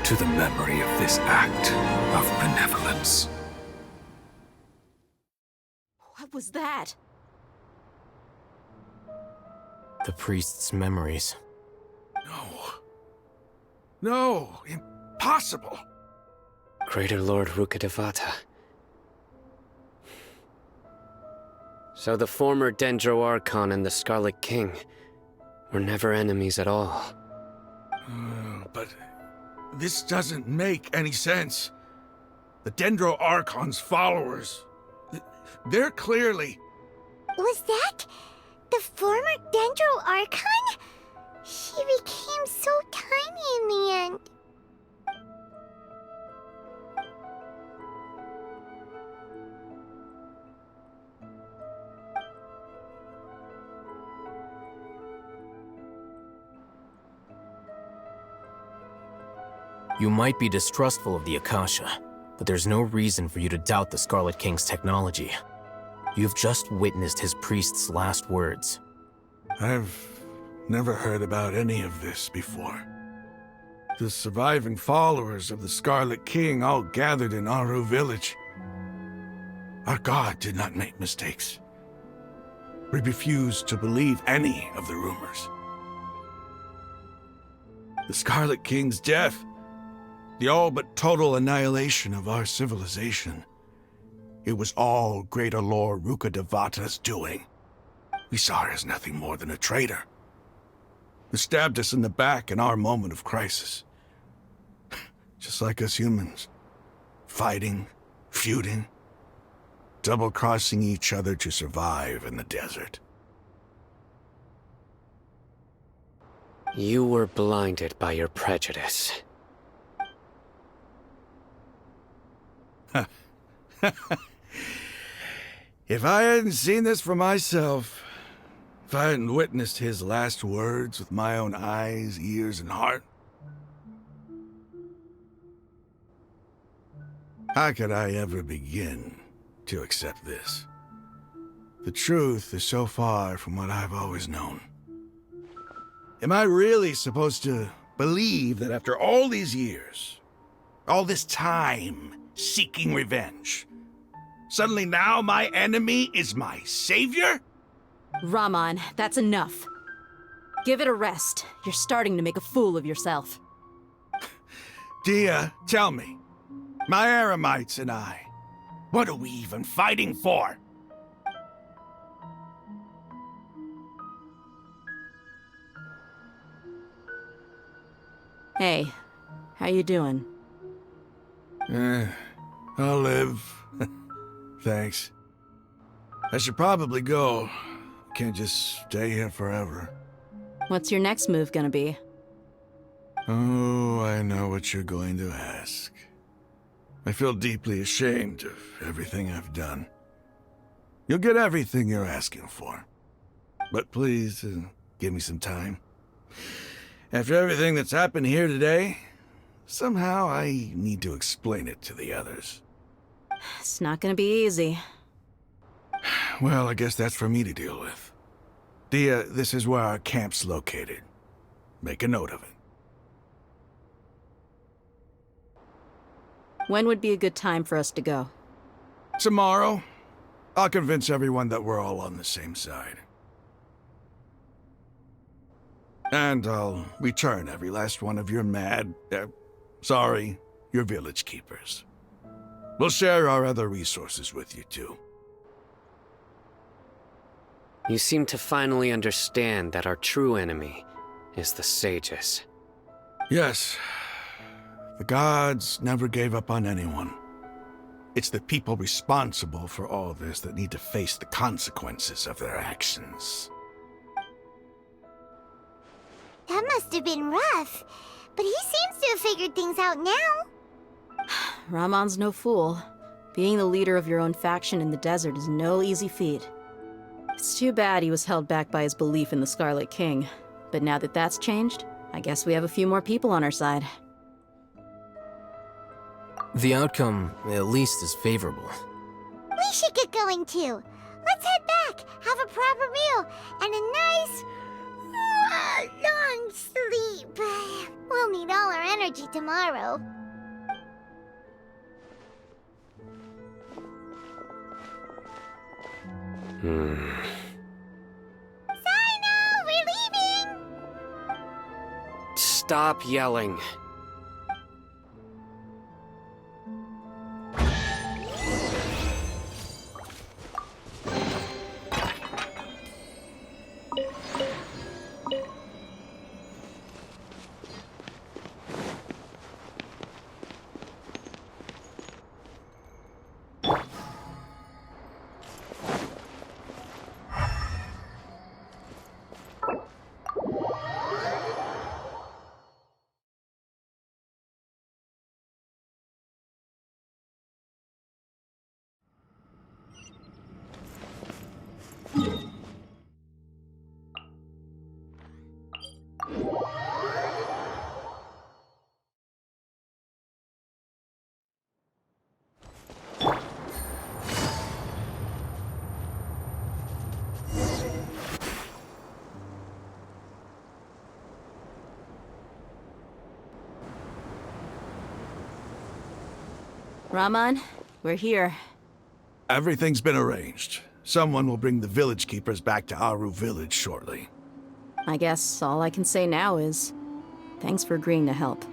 to the memory of this act of benevolence. What was that? The priest's memories. No, impossible. Greater Lord Rukkhadevata. So the former Dendro Archon and the Scarlet King were never enemies at all. But this doesn't make any sense. The Dendro Archon's followers, they're clearly... Was that the former Dendro Archon? She became so tiny in the end. You might be distrustful of the Akasha, but there's no reason for you to doubt the Scarlet King's technology. You've just witnessed his priest's last words. I've never heard about any of this before. The surviving followers of the Scarlet King all gathered in Aru village. Our god did not make mistakes. We refused to believe any of the rumors. The Scarlet King's death, the all but total annihilation of our civilization, it was all Greater Lord Rukkhadevata's doing. We saw her as nothing more than a traitor, who stabbed us in the back in our moment of crisis. Just like us humans, fighting, feuding, double-crossing each other to survive in the desert. You were blinded by your prejudice. If I hadn't seen this for myself, if I hadn't witnessed his last words with my own eyes, ears, and heart, how could I ever begin to accept this? The truth is so far from what I've always known. Am I really supposed to believe that after all these years, all this time seeking revenge, suddenly now my enemy is my savior? Raman, that's enough. Give it a rest. You're starting to make a fool of yourself. Dia, tell me. My Eremites and I. What are we even fighting for? Hey, how you doing? I'll live. Thanks. I should probably go. Can't just stay here forever. What's your next move gonna be? Oh, I know what you're going to ask. I feel deeply ashamed of everything I've done. You'll get everything you're asking for. But please, give me some time. After everything that's happened here today, somehow I need to explain it to the others. It's not gonna be easy. Well, I guess that's for me to deal with. Dia, this is where our camp's located. Make a note of it. When would be a good time for us to go? Tomorrow, I'll convince everyone that we're all on the same side. And I'll return every last one of your your village keepers. We'll share our other resources with you too. You seem to finally understand that our true enemy is the sages. Yes. The gods never gave up on anyone. It's the people responsible for all this that need to face the consequences of their actions. That must have been rough, but he seems to have figured things out now. Ramon's no fool. Being the leader of your own faction in the desert is no easy feat. It's too bad he was held back by his belief in the Scarlet King. But now that that's changed, I guess we have a few more people on our side. The outcome, at least, is favorable. We should get going too. Let's head back, have a proper meal, and a nice, long sleep. We'll need all our energy tomorrow. Sino, we're leaving! Stop yelling. Ramon, we're here. Everything's been arranged. Someone will bring the village keepers back to Aru village shortly. I guess all I can say now is, thanks for agreeing to help.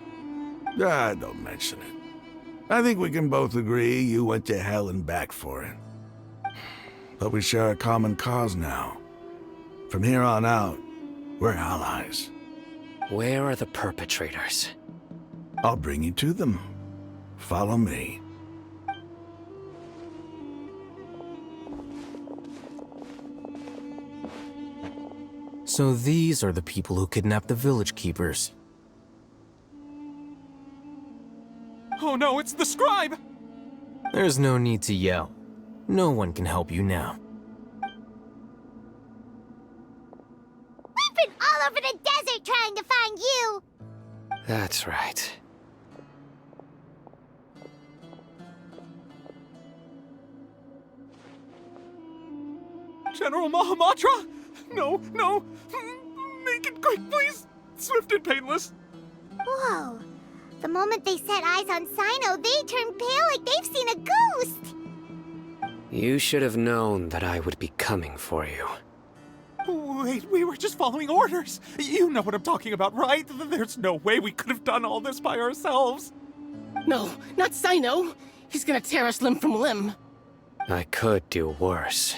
Don't mention it. I think we can both agree you went to hell and back for it. But we share a common cause now. From here on out, we're allies. Where are the perpetrators? I'll bring you to them. Follow me. So these are the people who kidnapped the village keepers. Oh no, it's the scribe! There's no need to yell. No one can help you now. We've been all over the desert trying to find you! That's right. General Mahamatra? No, no! Make it quick, please! Swift and painless! Whoa. The moment they set eyes on Sino, they turned pale like they've seen a ghost! You should have known that I would be coming for you. Wait, we were just following orders. You know what I'm talking about, right? There's no way we could have done all this by ourselves. No, not Sino. He's gonna tear us limb from limb. I could do worse.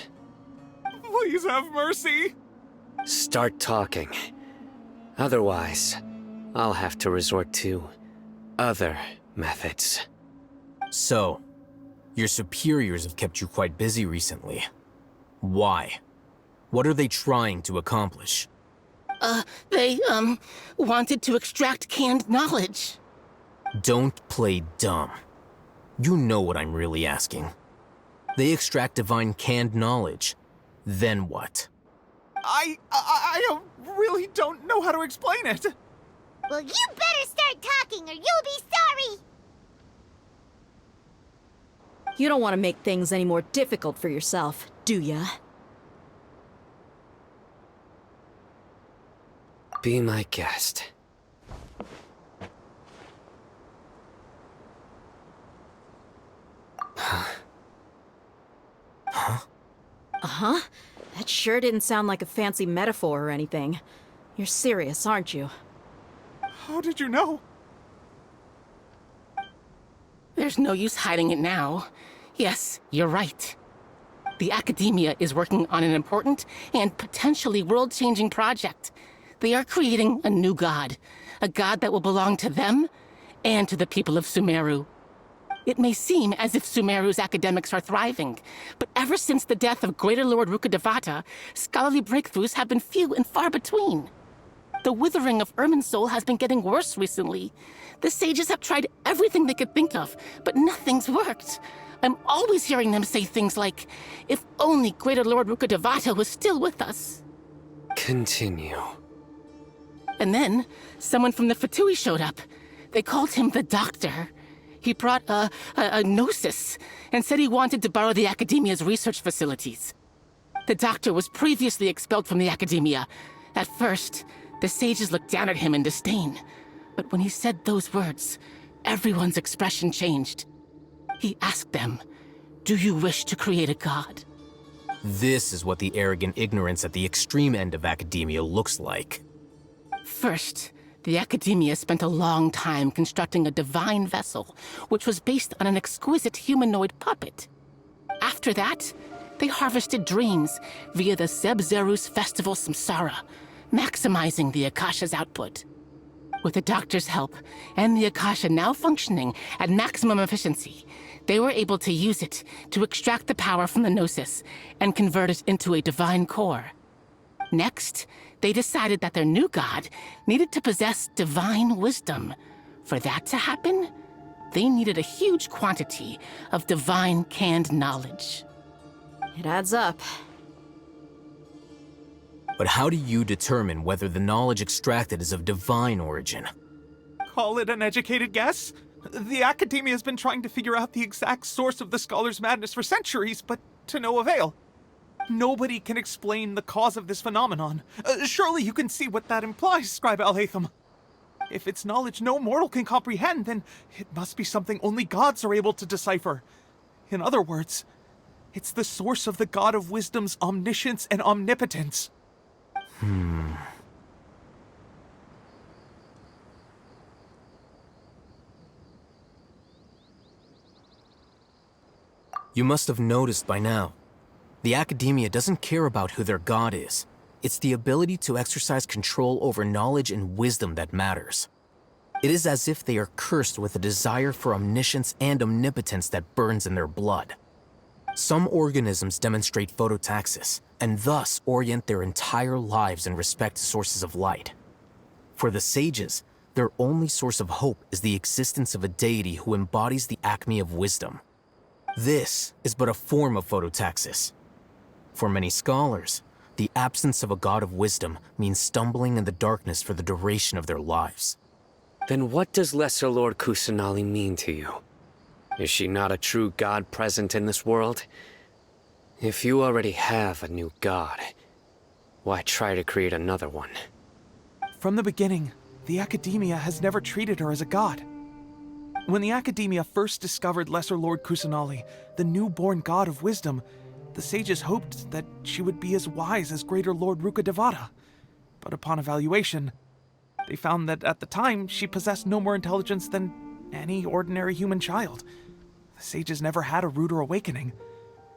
Please have mercy. Start talking. Otherwise, I'll have to resort to other methods. So, your superiors have kept you quite busy recently. Why? What are they trying to accomplish? They wanted to extract canned knowledge. Don't play dumb. You know what I'm really asking. They extract divine canned knowledge. Then what? I really don't know how to explain it. Well, you better start talking or you'll be sorry! You don't want to make things any more difficult for yourself, do ya? Be my guest. Uh-huh. That sure didn't sound like a fancy metaphor or anything. You're serious, aren't you? How did you know? There's no use hiding it now. Yes, you're right. The Academia is working on an important and potentially world-changing project. They are creating a new god. A god that will belong to them and to the people of Sumeru. It may seem as if Sumeru's academics are thriving, but ever since the death of Greater Lord Rukkhadevata, scholarly breakthroughs have been few and far between. The withering of Irminsul has been getting worse recently. The sages have tried everything they could think of, but nothing's worked. I'm always hearing them say things like, if only Greater Lord Rukkhadevata was still with us. Continue. And then, someone from the Fatui showed up. They called him the Doctor. He brought a gnosis and said he wanted to borrow the Academia's research facilities. The Doctor was previously expelled from the Academia. At first, the sages looked down at him in disdain. But when he said those words, everyone's expression changed. He asked them, "Do you wish to create a god?" This is what the arrogant ignorance at the extreme end of academia looks like. First, the Academia spent a long time constructing a divine vessel, which was based on an exquisite humanoid puppet. After that, they harvested dreams via the Zeb-Zerus Festival Samsara, maximizing the Akasha's output. With the Doctor's help, and the Akasha now functioning at maximum efficiency, they were able to use it to extract the power from the Gnosis and convert it into a divine core. Next, they decided that their new god needed to possess divine wisdom. For that to happen, they needed a huge quantity of divine canned knowledge. It adds up. But how do you determine whether the knowledge extracted is of divine origin? Call it an educated guess? The Academia has been trying to figure out the exact source of the Scholar's madness for centuries, but to no avail. Nobody can explain the cause of this phenomenon. Surely you can see what that implies, Scribe Al-Haytham. If it's knowledge no mortal can comprehend, then it must be something only gods are able to decipher. In other words, it's the source of the God of Wisdom's omniscience and omnipotence. You must have noticed by now. The Academia doesn't care about who their god is. It's the ability to exercise control over knowledge and wisdom that matters. It is as if they are cursed with a desire for omniscience and omnipotence that burns in their blood. Some organisms demonstrate phototaxis, and thus orient their entire lives in respect to sources of light. For the sages, their only source of hope is the existence of a deity who embodies the acme of wisdom. This is but a form of phototaxis. For many scholars, the absence of a god of wisdom means stumbling in the darkness for the duration of their lives. Then what does Lesser Lord Kusanali mean to you? Is she not a true god present in this world? If you already have a new god, why try to create another one? From the beginning, the Academia has never treated her as a god. When the Academia first discovered Lesser Lord Kusanali, the newborn god of wisdom, the sages hoped that she would be as wise as Greater Lord Rukkhadevata. But upon evaluation, they found that at the time she possessed no more intelligence than any ordinary human child. The sages never had a ruder awakening.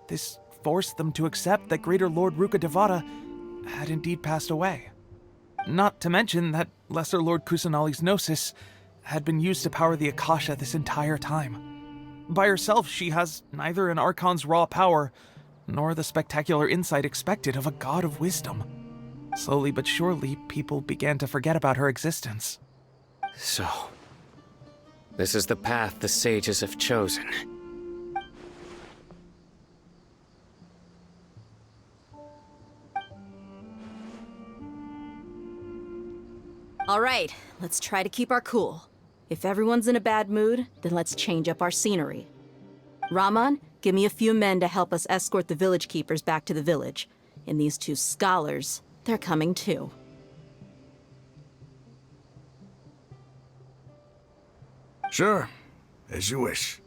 This forced them to accept that Greater Lord Rukkhadevata had indeed passed away. Not to mention that Lesser Lord Kusanali's gnosis had been used to power the Akasha this entire time. By herself, she has neither an Archon's raw power, nor the spectacular insight expected of a god of wisdom. Slowly but surely, people began to forget about her existence. So, this is the path the sages have chosen. All right, let's try to keep our cool. If everyone's in a bad mood, then let's change up our scenery. Raman, give me a few men to help us escort the village keepers back to the village. And these two scholars, they're coming too. Sure, as you wish.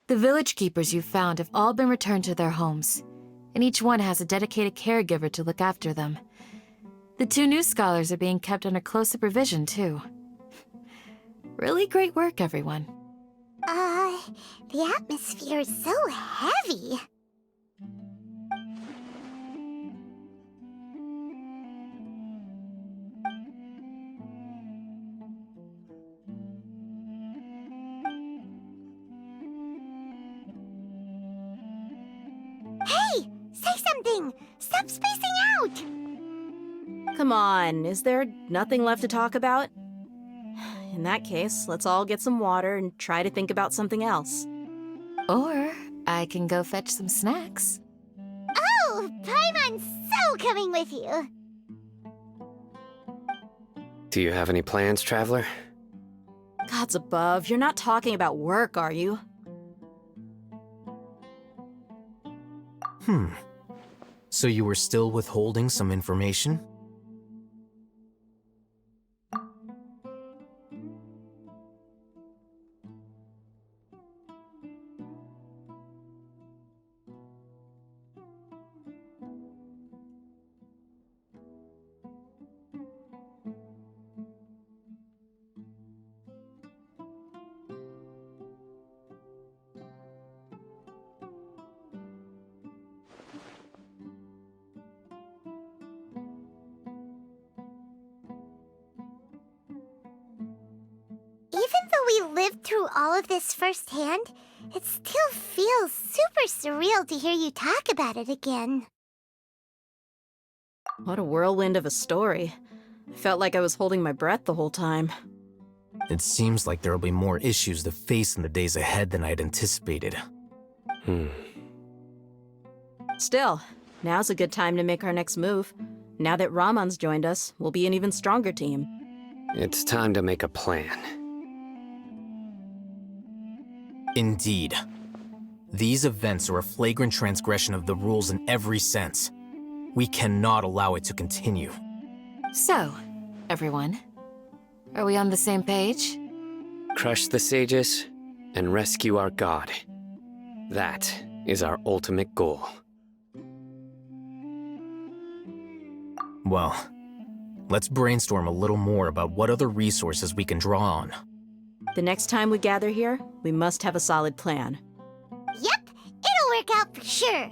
The village keepers you found have all been returned to their homes, and each one has a dedicated caregiver to look after them. The two new scholars are being kept under close supervision, too. Really great work, everyone. The atmosphere is so heavy. Hey! Say something! Stop spacing out! Come on, is there nothing left to talk about? In that case, let's all get some water and try to think about something else. Or I can go fetch some snacks. Oh! Paimon's so coming with you! Do you have any plans, Traveler? Gods above, you're not talking about work, are you? So you were still withholding some information? Even though we lived through all of this firsthand, it still feels super surreal to hear you talk about it again. What a whirlwind of a story. I felt like I was holding my breath the whole time. It seems like there will be more issues to face in the days ahead than I had anticipated. Still, now's a good time to make our next move. Now that Raman's joined us, we'll be an even stronger team. It's time to make a plan. Indeed. These events are a flagrant transgression of the rules in every sense. We cannot allow it to continue. So, everyone, are we on the same page? Crush the sages and rescue our god. That is our ultimate goal. Well, let's brainstorm a little more about what other resources we can draw on. The next time we gather here, we must have a solid plan. Yep, it'll work out for sure.